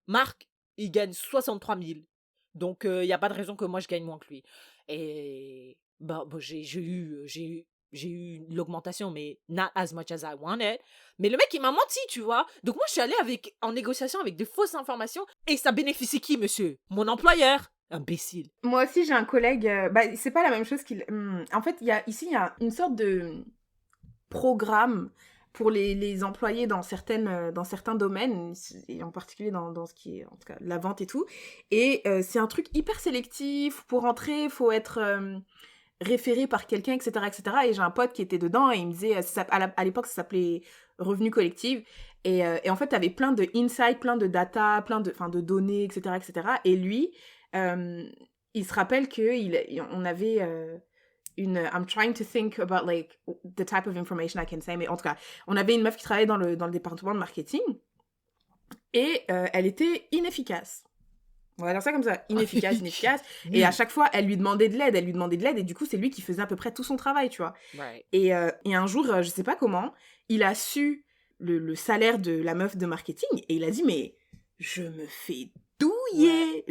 Marc, il gagne 63 000. Donc, il n'y a pas de raison que moi, je gagne moins que lui. Et j'ai eu l'augmentation, mais not as much as I wanted. Mais le mec, il m'a menti, tu vois. Donc moi, je suis allée en négociation avec de fausses informations. Et ça bénéficie qui, monsieur? Mon employeur. Imbécile. Moi aussi, j'ai un collègue... c'est pas la même chose qu'il... En fait, il y a une sorte de programme pour les employés dans certains domaines, et en particulier dans ce qui est, en tout cas, la vente et tout. Et c'est un truc hyper sélectif. Pour entrer, il faut être... référé par quelqu'un, etc., etc. Et j'ai un pote qui était dedans et il me disait, à l'époque, ça s'appelait Revenu Collectif. Et en fait, t'avais plein de insights, plein de data, plein de données, etc., etc. Et lui, il se rappelle qu'on avait I'm trying to think about, like, the type of information I can say, mais en tout cas, on avait une meuf qui travaillait dans le département de marketing et elle était inefficace. On va dire ça comme ça, inefficace. Et à chaque fois, elle lui demandait de l'aide, et du coup, c'est lui qui faisait à peu près tout son travail, tu vois. Right. Et un jour, je sais pas comment, il a su le salaire de la meuf de marketing, et il a dit, mais je me fais douiller,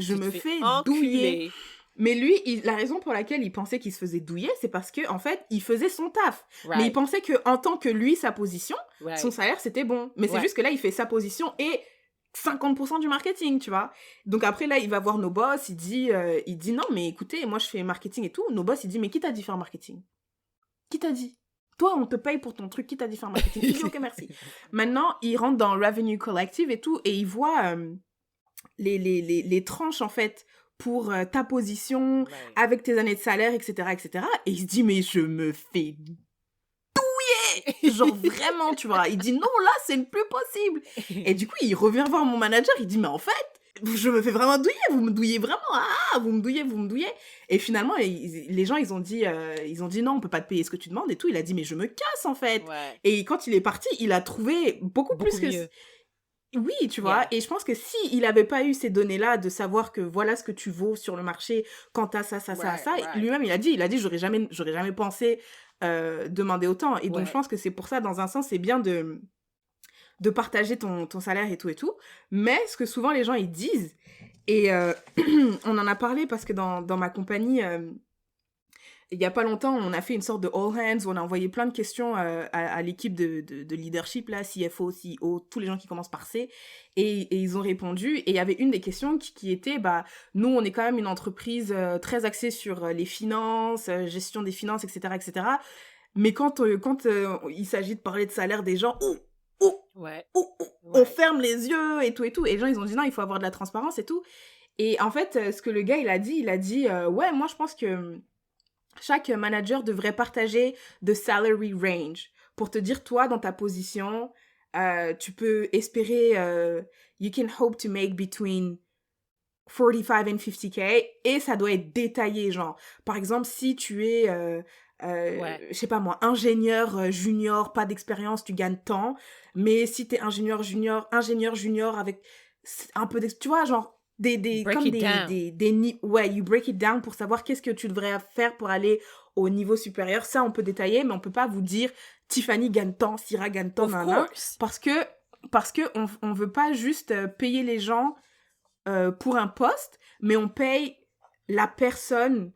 douiller. Mais lui, la raison pour laquelle il pensait qu'il se faisait douiller, c'est parce que en fait, il faisait son taf. Right. Mais il pensait que en tant que lui, sa position, son salaire, c'était bon. Mais c'est juste que là, il fait sa position et 50% du marketing, tu vois. Donc après, là, il va voir nos boss, il dit non, mais écoutez, moi, je fais marketing et tout. Nos boss, il dit, mais qui t'a dit faire marketing? Qui t'a dit? Toi, on te paye pour ton truc, qui t'a dit faire marketing? Il dit, ok, merci. Maintenant, il rentre dans Revenue Collective et tout, et il voit les tranches, en fait, pour ta position, avec tes années de salaire, etc., etc. Et il se dit, mais je me fais douiller, genre vraiment, tu vois. Il dit, non, là, c'est le plus possible. Et du coup, il revient voir mon manager, il dit, mais en fait, je me fais vraiment douiller, vous me douillez vraiment, vous me douillez. Et finalement, les gens, ils ont dit, non, on peut pas te payer ce que tu demandes et tout. Il a dit, mais je me casse, en fait. Ouais. Et quand il est parti, il a trouvé beaucoup plus mieux. Oui, tu vois, et je pense que il avait pas eu ces données-là de savoir que voilà ce que tu vaux sur le marché quand t'as ça, lui-même, il a dit, j'aurais jamais pensé demander autant. Et donc, je pense que c'est pour ça, dans un sens, c'est bien de partager ton salaire et tout. Mais ce que souvent les gens, ils disent, et on en a parlé parce que dans ma compagnie, il y a pas longtemps, on a fait une sorte de all hands où on a envoyé plein de questions à l'équipe de leadership, là, CFO, CEO, tous les gens qui commencent par C, et ils ont répondu. Et il y avait une des questions qui était, nous, on est quand même une entreprise très axée sur les finances, gestion des finances, etc., etc. Mais quand il s'agit de parler de salaire des gens, on ferme les yeux et tout. Et les gens, ils ont dit non, il faut avoir de la transparence et tout. Et en fait, ce que le gars, il a dit, ouais, moi, je pense que chaque manager devrait partager the salary range pour te dire, toi, dans ta position, tu peux espérer, you can hope to make between 45 and 50K, et ça doit être détaillé, genre, par exemple, si tu es, je sais pas moi, ingénieur junior, pas d'expérience, tu gagnes tant, mais si t'es ingénieur junior avec un peu d'expérience, tu vois, genre, you break it down pour savoir qu'est-ce que tu devrais faire pour aller au niveau supérieur. Ça, on peut détailler, mais on peut pas vous dire Tiffany gagne tant, Syrah gagne tant, parce que on veut pas juste payer les gens pour un poste, mais on paye la personne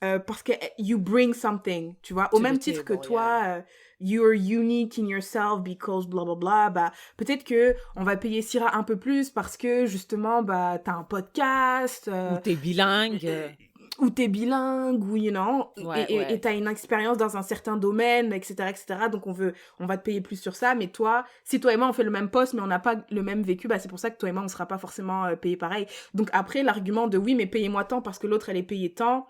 parce que you bring something, tu vois, au même titre que toi, you're unique in yourself because blah blah blah, peut-être que on va payer Syrah un peu plus parce que justement t'as un podcast, ou t'es bilingue, ou you know, et t'as une expérience dans un certain domaine, etc., donc on va te payer plus sur ça. Mais toi, si toi et moi on fait le même poste mais on n'a pas le même vécu, c'est pour ça que toi et moi on sera pas forcément payés pareil. Donc après, l'argument de oui mais payez-moi tant parce que l'autre elle est payée tant,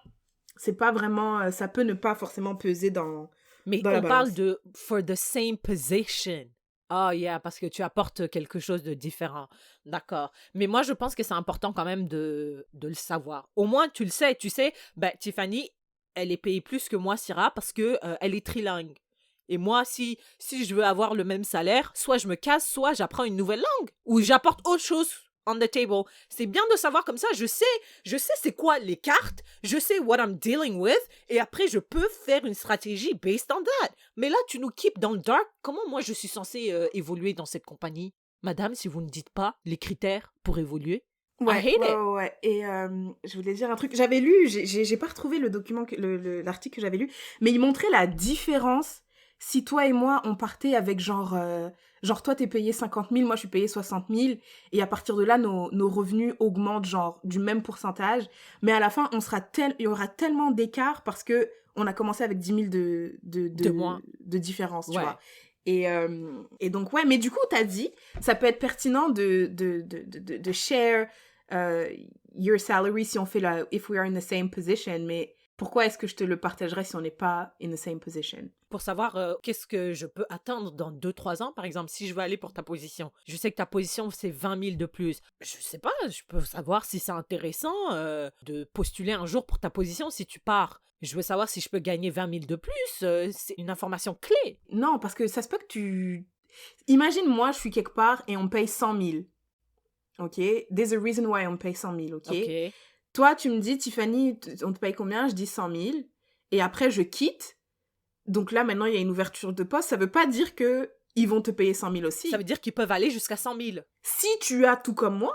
c'est pas vraiment, ça peut ne pas forcément peser dans mais on parle de for the same position. Oh yeah, parce que tu apportes quelque chose de différent. D'accord. Mais moi, je pense que c'est important quand même de le savoir. Au moins, tu le sais. Tu sais, Tiffany, elle est payée plus que moi, Syrah, parce que elle est trilingue. Et moi, si je veux avoir le même salaire, soit je me casse, soit j'apprends une nouvelle langue. Ou j'apporte autre chose on the table. C'est bien de savoir comme ça. Je sais c'est quoi les cartes. Je sais what I'm dealing with. Et après, je peux faire une stratégie based on that. Mais là, tu nous keep dans le dark. Comment moi, je suis censée évoluer dans cette compagnie? Madame, si vous ne dites pas les critères pour évoluer. Ouais. Et je voulais dire un truc. J'avais lu, j'ai pas retrouvé le document, l'article que j'avais lu, mais il montrait la différence si toi et moi, on partait avec genre toi, t'es payé 50 000, moi, je suis payé 60 000, et à partir de là, nos revenus augmentent genre du même pourcentage, mais à la fin, il y aura tellement d'écart parce que on a commencé avec 10 000 de différence, tu vois. Et donc, ouais, mais du coup, t'as dit, ça peut être pertinent de share your salary si on fait if we are in the same position, mais pourquoi est-ce que je te le partagerais si on n'est pas in the same position? Pour savoir qu'est-ce que je peux attendre dans 2-3 ans, par exemple, si je veux aller pour ta position. Je sais que ta position, c'est 20 000 de plus. Je sais pas, je peux savoir si c'est intéressant de postuler un jour pour ta position si tu pars. Je veux savoir si je peux gagner 20 000 de plus. C'est une information clé. Non, parce que ça se peut que tu... Imagine, moi, je suis quelque part et on me paye 100 000. OK? There's a reason why on me paye 100 000, OK? Toi, tu me dis, Tiffany, on te paye combien? Je dis 100 000. Et après, je quitte. Donc là, maintenant, il y a une ouverture de poste. Ça veut pas dire qu'ils vont te payer 100 000 aussi. Ça veut dire qu'ils peuvent aller jusqu'à 100 000. Si tu as tout comme moi.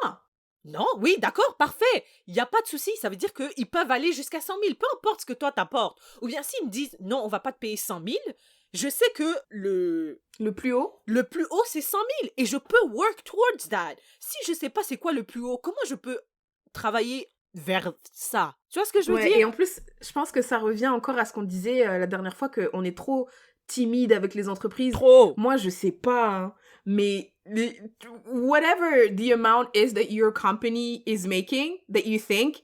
Non, oui, d'accord, parfait. Il n'y a pas de souci. Ça veut dire qu'ils peuvent aller jusqu'à 100 000. Peu importe ce que toi t'apportes. Ou bien s'ils me disent, non, on va pas te payer 100 000, je sais que le plus haut, c'est 100 000. Et je peux work towards that. Si je sais pas c'est quoi le plus haut, comment je peux travailler vers ça? Tu vois ce que je veux dire? Et en plus, je pense que ça revient encore à ce qu'on disait la dernière fois, qu'on est trop timide avec les entreprises. Trop. Moi, je sais pas, hein, mais whatever the amount is that your company is making, that you think,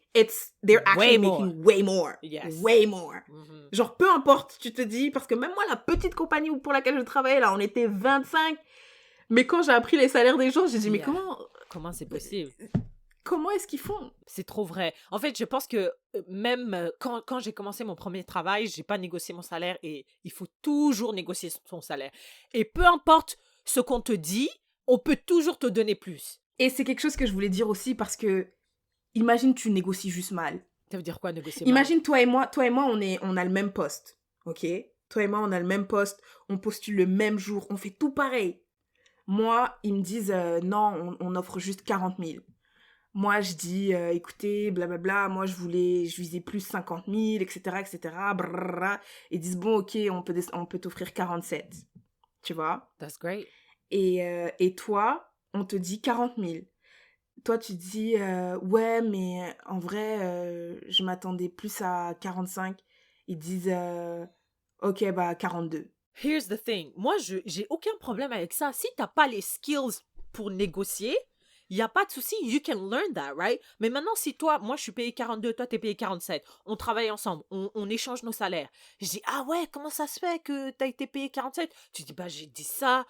they're actually making way more. Yes. Way more. Mm-hmm. Genre, peu importe, tu te dis, parce que même moi, la petite compagnie pour laquelle je travaillais, là, on était 25. Mais quand j'ai appris les salaires des gens, j'ai dit, mais comment c'est possible? Comment est-ce qu'ils font? C'est trop vrai. En fait, je pense que même quand j'ai commencé mon premier travail, j'ai pas négocié mon salaire et il faut toujours négocier son salaire. Et peu importe ce qu'on te dit, on peut toujours te donner plus. Et c'est quelque chose que je voulais dire aussi parce que imagine tu négocies juste mal. Ça veut dire quoi négocier imagine mal? Toi et moi on a le même poste, ok? Toi et moi on a le même poste, on postule le même jour, on fait tout pareil. Moi, ils me disent non, on offre juste 40 000. Moi, je dis, écoutez, blablabla, moi, je visais plus 50 000, etc., etc., brrrra. Ils disent, bon, ok, on peut t'offrir 47, tu vois. That's great. Et toi, on te dit 40 000. Toi, tu dis, ouais, mais en vrai, je m'attendais plus à 45. Ils disent, ok, bah 42. Here's the thing. Moi, j'ai aucun problème avec ça. Si t'as pas les skills pour négocier, il n'y a pas de souci. You can learn that, right? Mais maintenant, si toi, moi, je suis payé 42, toi, t'es payé 47. On travaille ensemble. On échange nos salaires. Je dis, ah ouais, comment ça se fait que t'as été payé 47? Tu dis, bah, j'ai dit ça,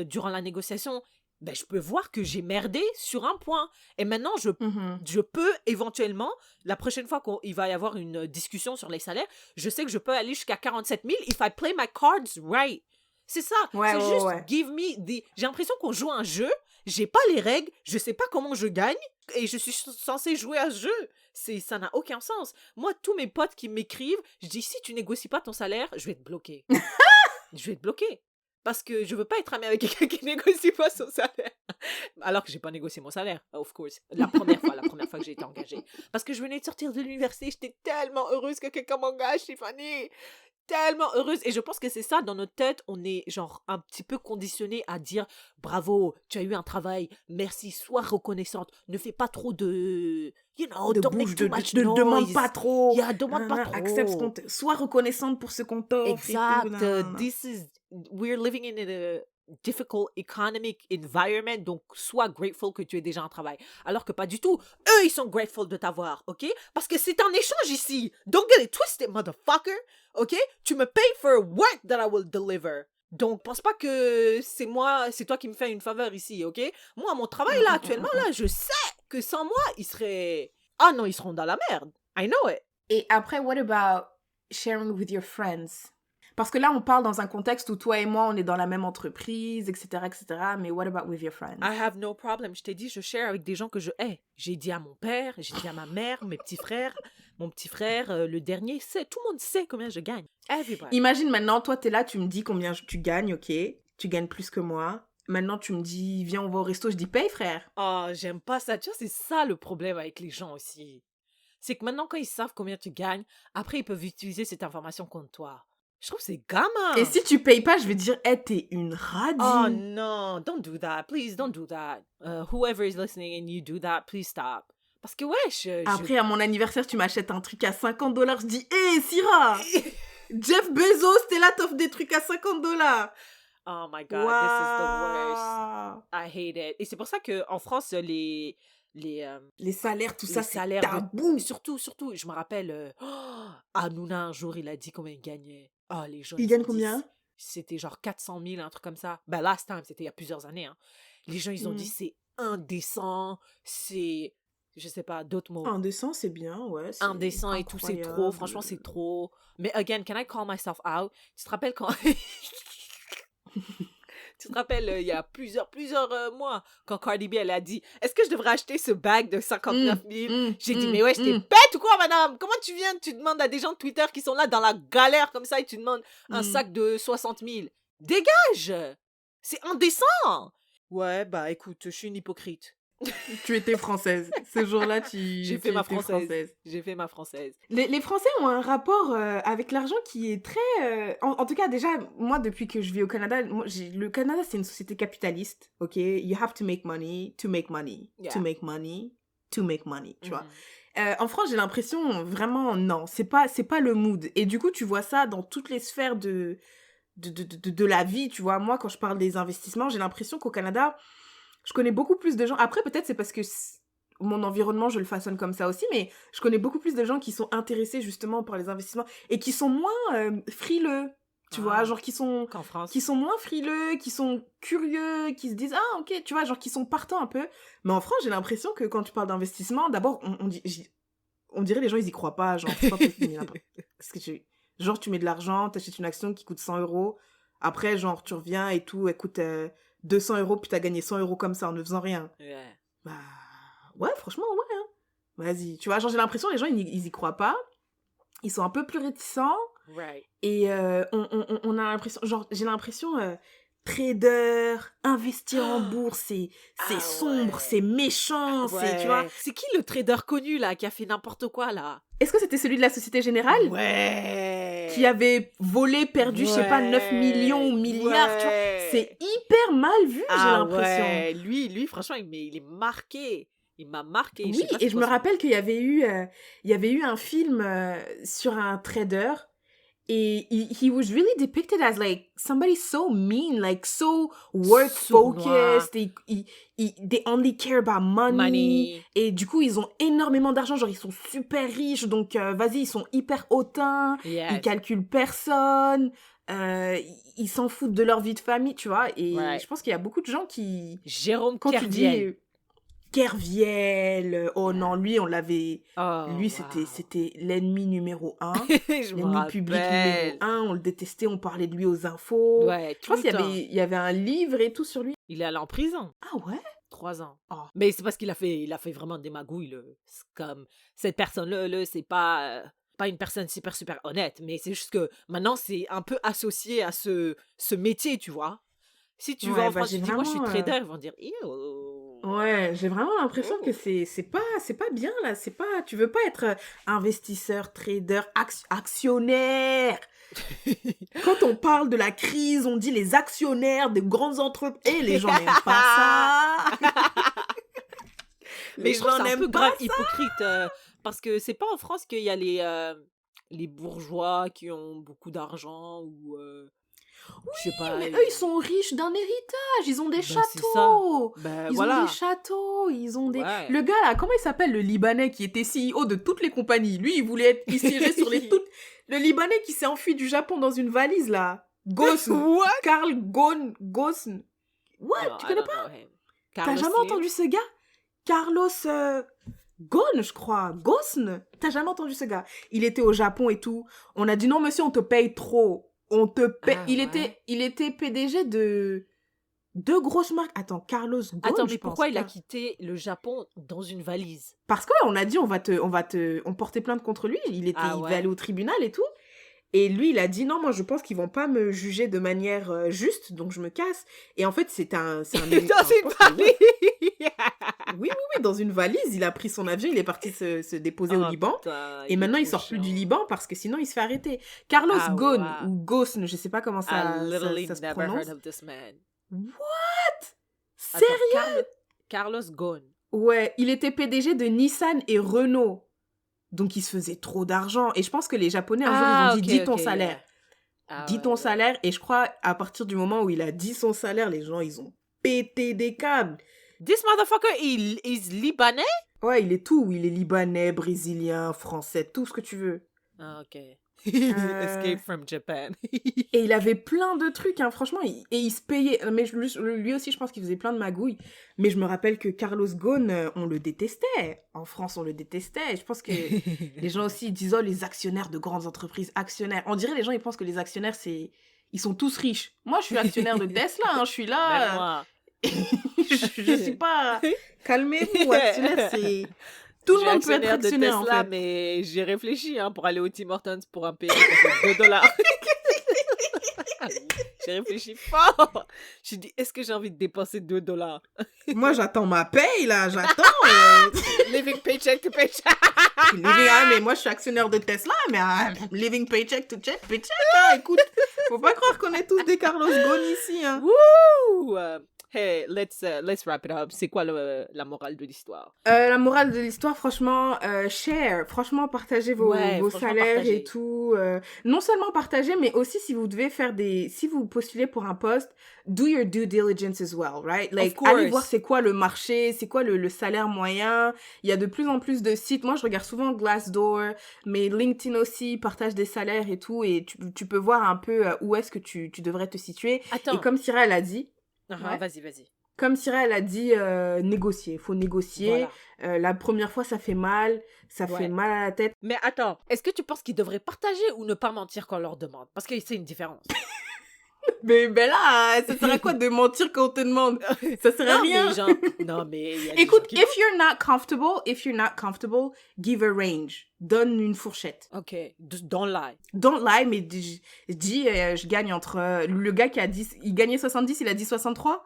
durant la négociation. Ben, je peux voir que j'ai merdé sur un point. Et maintenant, je peux éventuellement, la prochaine fois qu'il va y avoir une discussion sur les salaires, je sais que je peux aller jusqu'à 47 000 if I play my cards right. C'est ça. Ouais, C'est juste ouais. give me the... J'ai l'impression qu'on joue un jeu, j'ai pas les règles, je sais pas comment je gagne, et je suis censée jouer à ce jeu. Ça n'a aucun sens. Moi, tous mes potes qui m'écrivent, je dis, si tu négocies pas ton salaire, je vais te bloquer. Je vais te bloquer. Parce que je veux pas être amie avec quelqu'un qui négocie pas son salaire. Alors que j'ai pas négocié mon salaire, of course. La première fois que j'ai été engagée. Parce que je venais de sortir de l'université, j'étais tellement heureuse que quelqu'un m'engage, Stéphanie. Tellement heureuse. Et je pense que c'est ça, dans notre tête, on est genre un petit peu conditionné à dire bravo, tu as eu un travail, merci, sois reconnaissante, ne fais pas trop de... You know, don't make too much noise. Demande pas trop. Yeah, demande pas trop. Accepte sois reconnaissante pour ce qu'on t'offre. Exact. We're living in a difficult economic environment, donc sois grateful que tu aies déjà un travail. Alors que pas du tout. Eux, ils sont grateful de t'avoir, ok? Parce que c'est un échange ici. Don't get it twisted, motherfucker. Ok? Tu me payes for work that I will deliver. Donc, pense pas que c'est toi qui me fais une faveur ici, ok? Moi, mon travail là, actuellement, là, je sais que sans moi, ils seraient... Ah non, ils seront dans la merde. I know it. Et après, what about sharing with your friends? Parce que là, on parle dans un contexte où toi et moi, on est dans la même entreprise, etc., etc. Mais what about with your friends? I have no problem. Je t'ai dit, je share avec des gens que je hais. J'ai dit à mon père, j'ai dit à ma mère, mes petits frères, mon petit frère, le dernier, tout le monde sait combien je gagne. Everybody. Imagine maintenant, toi, t'es là, tu me dis combien tu gagnes, ok? Tu gagnes plus que moi. Maintenant, tu me dis, viens, on va au resto. Je dis, paye, frère. Oh, j'aime pas ça. Tu vois, c'est ça le problème avec les gens aussi. C'est que maintenant, quand ils savent combien tu gagnes, après, ils peuvent utiliser cette information contre toi. Je trouve que c'est gamin. Et si tu payes pas, je vais dire, hey, t'es une radine. Oh non, don't do that. Please, don't do that. Whoever is listening and you do that, please stop. Parce que ouais, Après, à mon anniversaire, tu m'achètes un truc à $50. Je dis, hé, Syrah, Jeff Bezos, t'es là, t'offres des trucs à $50. Oh my God, wow. This is the worst. I hate it. Et c'est pour ça qu'en France, les salaires, tout ça, c'est tabou. Surtout, je me rappelle, Hanouna, un jour, il a dit combien il gagnait. Oh, les gens, il gagne combien? C'était genre 400 000, un truc comme ça. Ben, last time, c'était il y a plusieurs années. Hein. Les gens, ils ont dit c'est indécent, c'est... Je sais pas, d'autres mots. Indécent, c'est bien, ouais. Indécent et tout, c'est trop. Franchement, c'est trop. Mais again, can I call myself out? Tu te rappelles quand... Tu te rappelles, il y a plusieurs mois, quand Cardi B, elle a dit « Est-ce que je devrais acheter ce bag de 59 000 ?» J'ai dit « Mais ouais, je t'ai bête ou quoi, madame? Comment tu viens, tu demandes à des gens de Twitter qui sont là dans la galère comme ça et tu demandes un sac de 60 000? Dégage! C'est indécent! » Ouais, bah écoute, je suis une hypocrite. Tu étais française. Ce jour-là, J'ai fait ma française. J'ai fait ma française. Les Français ont un rapport avec l'argent qui est très... En tout cas, déjà, moi, depuis que je vis au Canada, le Canada, c'est une société capitaliste, ok? You have to make money, to make money, to make money, to make money, tu vois? En France, j'ai l'impression, vraiment, non, c'est pas le mood. Et du coup, tu vois ça dans toutes les sphères de la vie, tu vois? Moi, quand je parle des investissements, j'ai l'impression qu'au Canada... Je connais beaucoup plus de gens. Après, peut-être c'est parce que mon environnement, je le façonne comme ça aussi, mais je connais beaucoup plus de gens qui sont intéressés justement par les investissements et qui sont moins frileux, tu vois, genre qui sont moins frileux, qui sont curieux, qui se disent ah ok, tu vois, genre qui sont partants un peu. Mais en France, j'ai l'impression que quand tu parles d'investissement, d'abord on dirait les gens ils y croient pas, genre c'est pas possible. Parce que genre tu mets de l'argent, t'achètes une action qui coûte 100 €, après genre tu reviens et tout, écoute 200 €, puis t'as gagné 100 € comme ça en ne faisant rien. Ouais. Bah, ouais, franchement, ouais. Hein. Vas-y. Tu vois, genre, j'ai l'impression les gens, ils y croient pas. Ils sont un peu plus réticents. Right. Et on a l'impression, genre, j'ai l'impression, trader, investir en bourse, c'est sombre, c'est méchant, tu vois. C'est qui le trader connu, là, qui a fait n'importe quoi, là? Est-ce que c'était celui de la Société Générale? Ouais. Qui avait volé, perdu, je sais pas, 9 millions ou milliards, tu vois. C'est hyper mal vu, j'ai l'impression. Ouais. Lui, franchement, il est marqué. Il m'a marqué. Oui, et je me rappelle qu'il y avait eu un film sur un trader. Et he was really depicted as like somebody so mean, like so work focused. They only care about money. Et du coup, ils ont énormément d'argent, genre ils sont super riches, donc vas-y, ils sont hyper hautains, ils calculent personne, ils s'en foutent de leur vie de famille, tu vois. Et je pense qu'il y a beaucoup de gens qui... Jérôme Kerviel. Kerviel, oh non, lui on l'avait, c'était l'ennemi numéro 1, l'ennemi public numéro 1, on le détestait, on parlait de lui aux infos. Je pense qu'il y avait un livre et tout sur lui. Il est allé en prison. Ah ouais? 3 ans. Oh. Mais c'est parce qu'il a fait vraiment des magouilles. C'est comme cette personne-là, c'est pas une personne super honnête, mais c'est juste que maintenant c'est un peu associé à ce métier, tu vois. Si tu vas en France, tu dis moi je suis trader, ils vont dire ouais, j'ai vraiment l'impression que c'est pas bien là, tu veux pas être investisseur, trader, actionnaire. Quand on parle de la crise, on dit les actionnaires des grandes entreprises, les gens n'aiment pas ça. Mais je trouve ça un peu grave hypocrite parce que c'est pas en France qu'il y a les bourgeois qui ont beaucoup d'argent ou oui, mais eux, ils sont riches d'un héritage. Ils ont des châteaux. Ils ont des châteaux. Ils ont des... Ouais. Le gars, là, comment il s'appelle, le Libanais qui était CEO de toutes les compagnies? Lui, il voulait être tiré sur les toutes... Le Libanais qui s'est enfui du Japon dans une valise, là. Gosn. What? Karl Gosn. What? Tu connais pas? T'as jamais entendu ce gars? Carlos... Ghosn, je crois. Gosn. T'as jamais entendu ce gars? Il était au Japon et tout. On a dit, non, monsieur, on te paye trop. On te paie. Il était PDG de 2 grosses marques. Attends, Carlos Ghosn. Attends, mais pourquoi il a quitté le Japon dans une valise? Parce qu'on a dit on portait plainte contre lui. Il va aller au tribunal et tout. Et lui, il a dit non, moi je pense qu'ils vont pas me juger de manière juste, donc je me casse. Et en fait, c'est un dans une valise. Oui, dans une valise. Il a pris son avion, il est parti se déposer au Liban. Putain, et maintenant, il sort plus du Liban parce que sinon, il se fait arrêter. Carlos Ghosn ou Ghosn, je sais pas comment ça se prononce. Heard of this man. What? Sérieux? Carlos Ghosn. Ouais, il était PDG de Nissan et Renault. Donc, il se faisait trop d'argent. Et je pense que les Japonais, un jour, ils ont dit, dis ton salaire. Dis ton salaire. Et je crois, à partir du moment où il a dit son salaire, les gens, ils ont pété des câbles. This motherfucker, il est libanais? Ouais, il est tout. Il est libanais, brésilien, français, tout ce que tu veux. Ah, ok. Escape from Japan. Et il avait plein de trucs, hein, franchement. Et il se payait. Mais lui aussi, je pense qu'il faisait plein de magouilles. Mais je me rappelle que Carlos Ghosn, on le détestait. En France, on le détestait. Je pense que les gens aussi disent, oh, les actionnaires de grandes entreprises, actionnaires. On dirait les gens, ils pensent que les actionnaires, ils sont tous riches. Moi, je suis actionnaire de Tesla, hein, je suis là. Je suis pas... Calmez-vous, actionnaire, c'est... Tout le monde peut être actionnaire, de Tesla, en fait. Mais j'ai réfléchi pour aller au Tim Hortons pour un payer $2. J'ai réfléchi fort. J'ai dit, est-ce que j'ai envie de dépenser $2? Moi, j'attends ma paye, là. J'attends. Living paycheck to paycheck. Mais moi, je suis actionnaire de Tesla, mais living paycheck to paycheck. Hein, écoute, faut pas croire qu'on est tous des Carlos Ghosn ici. Hein. Wouh! Hey, let's wrap it up. C'est quoi la morale de l'histoire? La morale de l'histoire, franchement, share. Franchement, partagez vos salaires partagez. Et tout. Non seulement partagez, mais aussi si vous devez si vous postulez pour un poste, do your due diligence as well, right? Like, allez voir c'est quoi le marché, c'est quoi le salaire moyen. Il y a de plus en plus de sites. Moi, je regarde souvent Glassdoor, mais LinkedIn aussi partage des salaires et tout. Et tu peux voir un peu où est-ce que tu devrais te situer. Attends. Et comme Syrah, elle a dit... Ouais. Vas-y. Comme Syrah, elle a dit, négocier. Il faut négocier. Voilà. La première fois, ça fait mal. Ça fait mal à la tête. Mais attends, est-ce que tu penses qu'ils devraient partager ou ne pas mentir quand on leur demande? Parce que c'est une différence. Mais ben là, ça sert à quoi de mentir quand on te demande? Ça sert à rien. Non, mais écoute, if you're not comfortable, give a range. Donne une fourchette. Ok, don't lie. Don't lie, mais je gagne entre... Le gars qui a dit... Il gagnait 70, il a dit 63.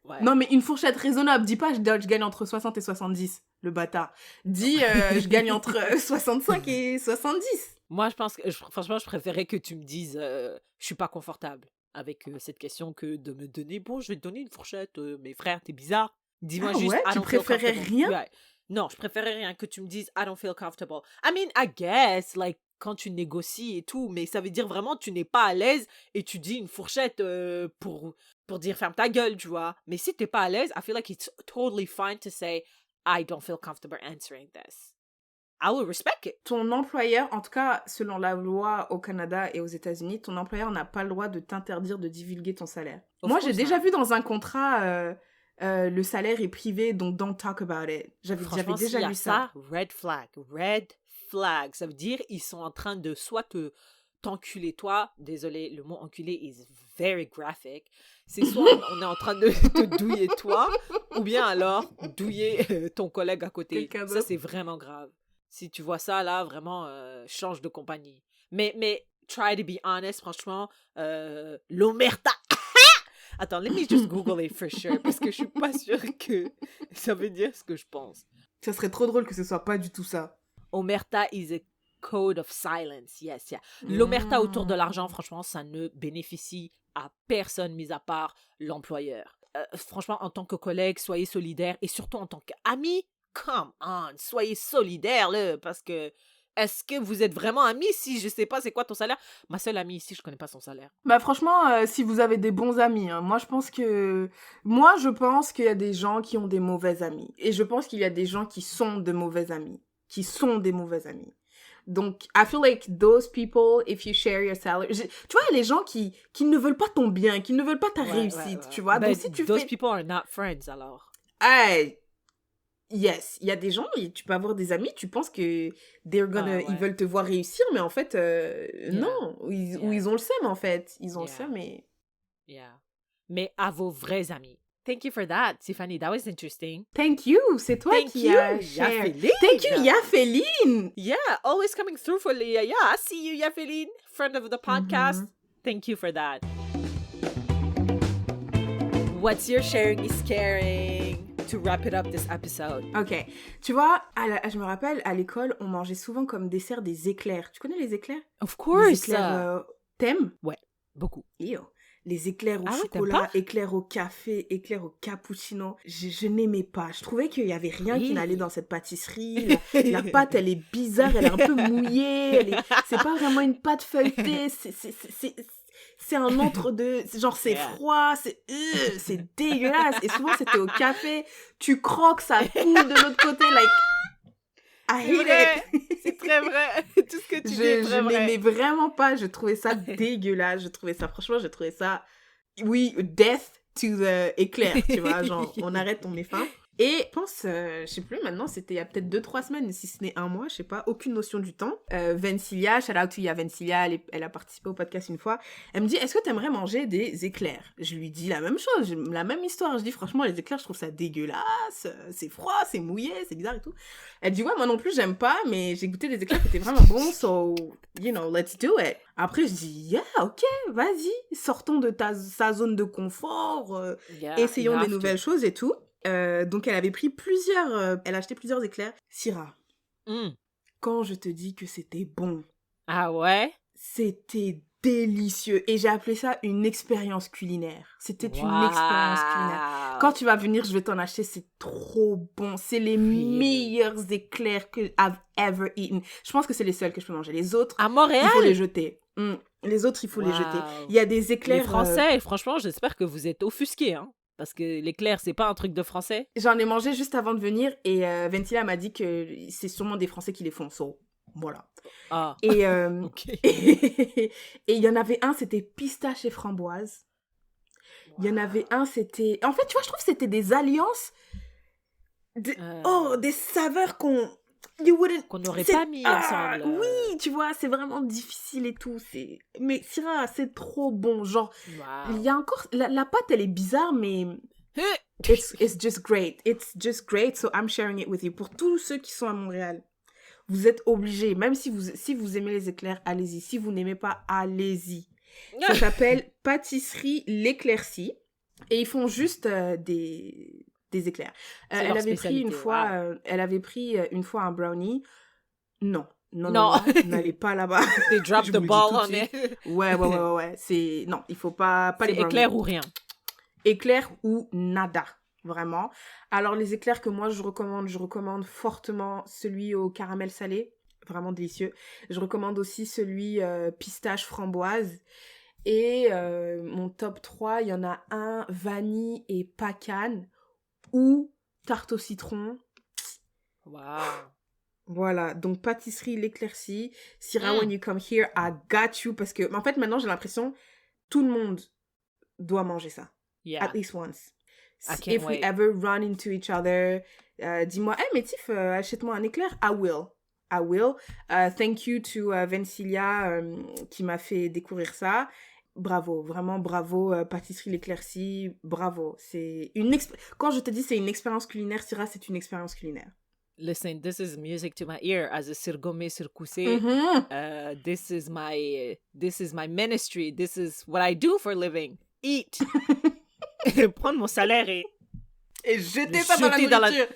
Ouais. Non, mais une fourchette raisonnable. Dis pas, je gagne entre 60 et 70, le bâtard. Dis, je gagne entre 65 et 70. Moi, je pense que... Franchement, je préférais que tu me dises je suis pas confortable avec cette question que de me donner, bon, je vais te donner une fourchette, mais frère, t'es bizarre. Dis-moi juste, ouais, tu préférais rien? Ouais. Non, je préférais rien, que tu me dises, I don't feel comfortable. I mean, I guess, like, quand tu négocies et tout, mais ça veut dire vraiment tu n'es pas à l'aise et tu dis une fourchette pour dire ferme ta gueule, tu vois. Mais si t'es pas à l'aise, I feel like it's totally fine to say, I don't feel comfortable answering this. I will respect it. Ton employeur, en tout cas, selon la loi au Canada et aux États-Unis, ton employeur n'a pas le droit de t'interdire de divulguer ton salaire. Moi, j'ai déjà vu dans un contrat, le salaire est privé, donc don't talk about it. J'avais déjà vu ça. Red flag. Ça veut dire ils sont en train de soit t'enculer toi. Désolé, le mot enculer is very graphic. C'est soit on est en train de te douiller toi, ou bien alors douiller ton collègue à côté. Ça, c'est vraiment grave. Si tu vois ça, là, vraiment, change de compagnie. Mais try to be honest, franchement, l'omerta. Attends, let me just Google it for sure, parce que je suis pas sûre que ça veut dire ce que je pense. Ça serait trop drôle que ce soit pas du tout ça. Omerta is a code of silence, yes, yeah. L'omerta autour de l'argent, franchement, ça ne bénéficie à personne, mis à part l'employeur. Franchement, en tant que collègue, soyez solidaire, et surtout en tant qu'ami, come on, soyez solidaire, là, parce que est-ce que vous êtes vraiment amis si je sais pas c'est quoi ton salaire? Ma seule amie ici, je connais pas son salaire. Bah franchement, si vous avez des bons amis, hein, moi je pense qu'il y a des gens qui ont des mauvais amis. Et je pense qu'il y a des gens qui sont de mauvais amis. Donc, I feel like those people, if you share your salary... Tu vois, les gens qui ne veulent pas ton bien, qui ne veulent pas ta réussite, tu vois. Donc, si those people are not friends, alors. Hey, yes, il y a des gens, tu peux avoir des amis, tu penses que ils veulent te voir réussir, mais en fait, non. Ils ont le seum, en fait. Ils ont le seum, mais... Yeah. Mais à vos vrais amis. Thank you for that, Tiffany. That was interesting. Thank you. C'est toi qui as shared. Thank you, Yafeline. Yeah, always coming through for Leah. Yeah, I see you, Yafeline, friend of the podcast. Thank you for that. What's your sharing is caring to wrap it up this episode? Ok. Tu vois, je me rappelle, à l'école, on mangeait souvent comme dessert des éclairs. Tu connais les éclairs? Of course. Les éclairs, t'aimes? Ouais, beaucoup. Les éclairs au chocolat, éclairs au café, éclairs au cappuccino. Je n'aimais pas. Je trouvais qu'il n'y avait rien qui n'allait dans cette pâtisserie. La pâte, elle est bizarre, elle est un peu mouillée. C'est pas vraiment une pâte feuilletée. C'est un entre-deux. Genre, c'est froid, c'est dégueulasse. Et souvent, c'était au café. Tu croques, ça coule de l'autre côté. C'est très vrai. Tout ce que tu dis est très vrai. Je n'aimais vraiment pas. Je trouvais ça dégueulasse. Je trouvais ça... Oui, death to the éclair, tu vois. Genre, on arrête, on met fin. Et je pense, je sais plus maintenant, c'était il y a peut-être 2-3 semaines, si ce n'est un mois, je sais pas, aucune notion du temps. Vencilia, shout out to ya Vencilia, elle a participé au podcast une fois. Elle me dit, est-ce que t'aimerais manger des éclairs? Je lui dis la même chose, la même histoire. Je dis, franchement, les éclairs, je trouve ça dégueulasse, c'est froid, c'est mouillé, c'est bizarre et tout. Elle dit, ouais, moi non plus, j'aime pas, mais j'ai goûté des éclairs qui étaient vraiment bons, so, you know, let's do it. Après, je dis, yeah, ok, vas-y, sortons de sa zone de confort, essayons des nouvelles choses et tout. Donc elle avait pris elle a acheté plusieurs éclairs. Syrah, quand je te dis que c'était bon. Ah ouais? C'était délicieux. Et j'ai appelé ça une expérience culinaire. C'était une expérience culinaire. Quand tu vas venir, je vais t'en acheter, c'est trop bon. C'est les meilleurs éclairs que I've ever eaten. Je pense que c'est les seuls que je peux manger. Les autres, à Montréal, il faut les jeter. Les autres, il faut les jeter. Il y a des éclairs... Les Français, franchement, j'espère que vous êtes offusqués, hein. Parce que l'éclair, c'est pas un truc de Français. J'en ai mangé juste avant de venir et Ventila m'a dit que c'est sûrement des Français qui les font. So, voilà. Ah. Et okay. Et il y en avait un, c'était pistache et framboise. Il y en avait un, c'était... En fait, tu vois, je trouve que c'était des alliances... des saveurs qu'on... qu'on n'aurait pas mis ensemble. Oui, tu vois, c'est vraiment difficile et tout. Mais Syrah, c'est trop bon. Genre, il y a encore... La pâte, elle est bizarre, mais... It's just great. It's just great, so I'm sharing it with you. Pour tous ceux qui sont à Montréal, vous êtes obligés, même si vous aimez les éclairs, allez-y. Si vous n'aimez pas, allez-y. Ça s'appelle Pâtisserie L'Éclaircie. Et ils font juste des éclairs. Elle avait pris une fois un brownie. Non, n'allez pas là-bas. They drop the ball on it. Ouais. Non, il faut pas les brownies. Éclair ou rien. Éclair ou nada, vraiment. Alors, les éclairs que moi, je recommande fortement celui au caramel salé. Vraiment délicieux. Je recommande aussi celui pistache framboise. Et mon top 3, il y en a un vanille et pacane ou tarte au citron. Wow. Voilà, donc pâtisserie L'Éclaircie. Syrah, when you come here, I got you. Parce que, en fait, maintenant, j'ai l'impression tout le monde doit manger ça. Yeah. At least once. If we ever run into each other, dis-moi, hey, mais Tiff, achète-moi un éclair. I will. Thank you to Vencilia qui m'a fait découvrir ça. Bravo, vraiment bravo, Pâtisserie L'Éclaircie, bravo. C'est quand je te dis c'est une expérience culinaire, Syrah, c'est une expérience culinaire. Listen, this is music to my ear as a sirgomé sirkousé. This is my ministry. This is what I do for a living. Eat. Prendre mon salaire et jeter ça dans la nourriture.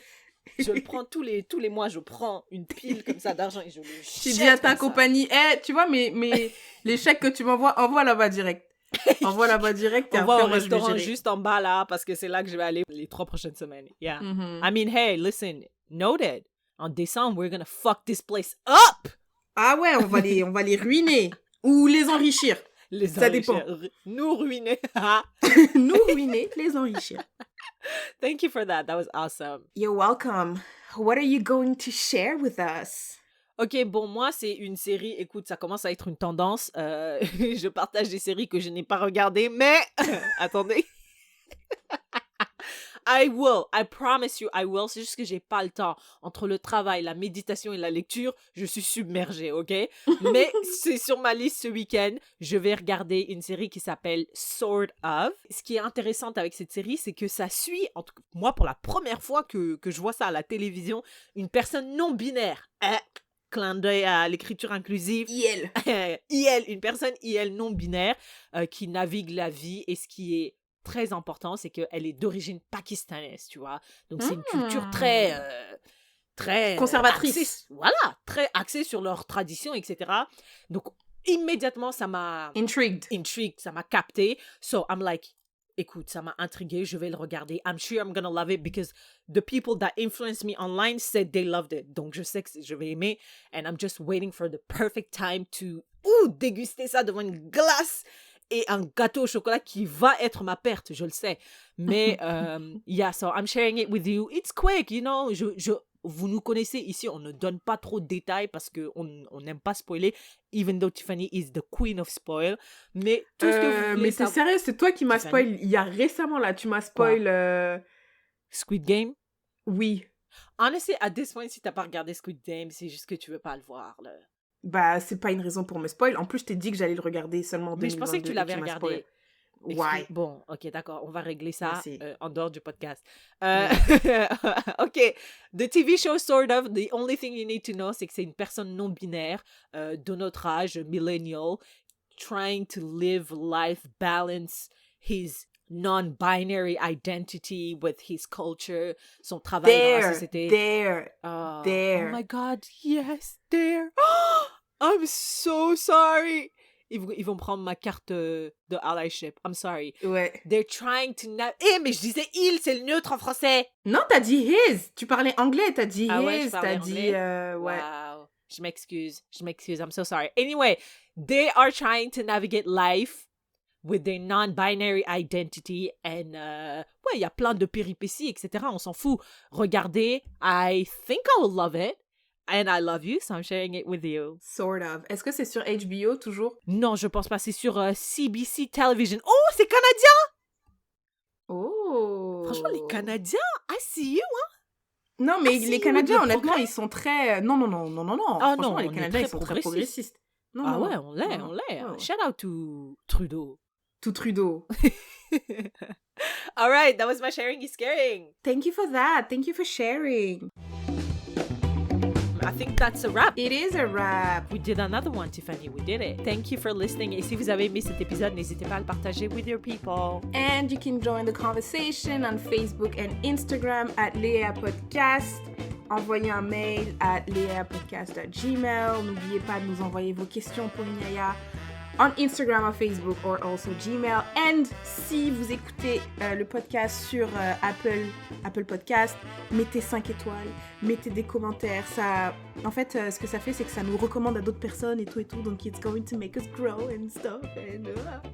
Je le prends tous les mois, je prends une pile comme ça d'argent et je le jette. Tu dis à ta compagnie, tu vois, mais les chèques que tu m'envoies, envoie là-bas direct. Envoie là-bas direct. On va au restaurant juste en bas là, parce que c'est là que je vais aller les 3 prochaines semaines. Yeah. I mean, hey, listen, noted. En décembre, we're gonna fuck this place up. Ah ouais, on va les ruiner. Ou les enrichir. Ça dépend. Nous ruiner. Nous ruiner, les enrichir. Thank you for that. That was awesome. You're welcome. What are you going to share with us? Ok, bon, moi, c'est une série, écoute, ça commence à être une tendance. Je partage des séries que je n'ai pas regardées, mais... Attendez. I will. I promise you, I will. C'est juste que j'ai pas le temps. Entre le travail, la méditation et la lecture, je suis submergée, ok? Mais c'est sur ma liste ce week-end. Je vais regarder une série qui s'appelle Sort of. Ce qui est intéressant avec cette série, c'est que ça suit, moi, pour la première fois que je vois ça à la télévision, une personne non binaire. Clin d'œil à l'écriture inclusive. IL, une personne IL non binaire qui navigue la vie. Et ce qui est très important, c'est qu'elle est d'origine pakistanaise, tu vois. Donc, c'est une culture très conservatrice. Voilà, très axée sur leurs traditions, etc. Donc, immédiatement, ça m'a... Intrigued, ça m'a capté. So, I'm like, écoute, ça m'a intrigué, je vais le regarder. I'm sure I'm gonna love it because the people that influenced me online said they loved it. Donc, je sais que je vais aimer. And I'm just waiting for the perfect time to déguster ça devant une glace et un gâteau au chocolat qui va être ma perte, je le sais. Mais, yeah, so I'm sharing it with you. It's quick, you know. Vous nous connaissez ici, on ne donne pas trop de détails parce qu'on n'aime pas spoiler, even though Tiffany is the queen of spoil. Mais tout ce que vous voulez mais c'est sérieux, c'est toi qui m'as spoil. Il y a récemment, là, tu m'as spoil... Squid Game? Oui. Honestly, at this point, si t'as pas regardé Squid Game, c'est juste que tu veux pas le voir, là. Bah, c'est pas une raison pour me spoil. En plus, je t'ai dit que j'allais le regarder seulement en 2022. Mais je pensais que tu l'avais regardé. Ouais. Bon, ok, d'accord. On va régler ça en dehors du podcast. Ok. The TV show Sort of, the only thing you need to know, c'est que c'est une personne non binaire de notre âge, millennial, trying to live life, balance his non-binary identity with his culture, son travail dans la société. Oh my God, yes, there. I'm so sorry. Ils vont prendre ma carte de allyship. I'm sorry. Ouais. They're trying to... mais je disais il, c'est le neutre en français. Non, t'as dit his. Tu parlais anglais, t'as dit his. Ouais, t'as dit... ouais. Wow. Je m'excuse. I'm so sorry. Anyway, they are trying to navigate life with their non-binary identity. And, ouais, il y a plein de péripéties, etc. On s'en fout. Regardez. I think I will love it. And I love you, so I'm sharing it with you. Sort of. Est-ce que c'est sur HBO, toujours? Non, je pense pas. C'est sur CBC Television. Oh, c'est canadien! Oh! Franchement, les Canadiens, I see you, hein? Non, mais si, les Canadiens, le honnêtement, progrès. ils sont très... Non. Ah Franchement, non, les on est Canadiens, très ils sont très progressistes. progressistes. Non, Ah non, ouais, non. on l'est, Non, on non. l'est. Ouais, ouais. Shout out to Trudeau. Tout Trudeau. All right, that was my sharing is caring. Thank you for that. Thank you for sharing. I think that's a wrap. It is a wrap. We did another one, Tiffany. We did it. Thank you for listening. Et si vous avez aimé cet épisode, n'hésitez pas à le partager with your people. And you can join the conversation on Facebook and Instagram at Léa Podcast. Envoyez un mail à leapodcast@gmail. N'oubliez pas de nous envoyer vos questions pour Inaya on Instagram or Facebook or also Gmail. And si vous écoutez le podcast sur Apple Podcast, mettez 5 étoiles, mettez des commentaires. Ça, en fait, ce que ça fait, c'est que ça nous recommande à d'autres personnes et tout. Donc, it's going to make us grow and stuff.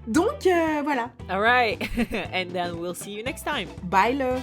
Donc, voilà. All right. And then we'll see you next time. Bye, love.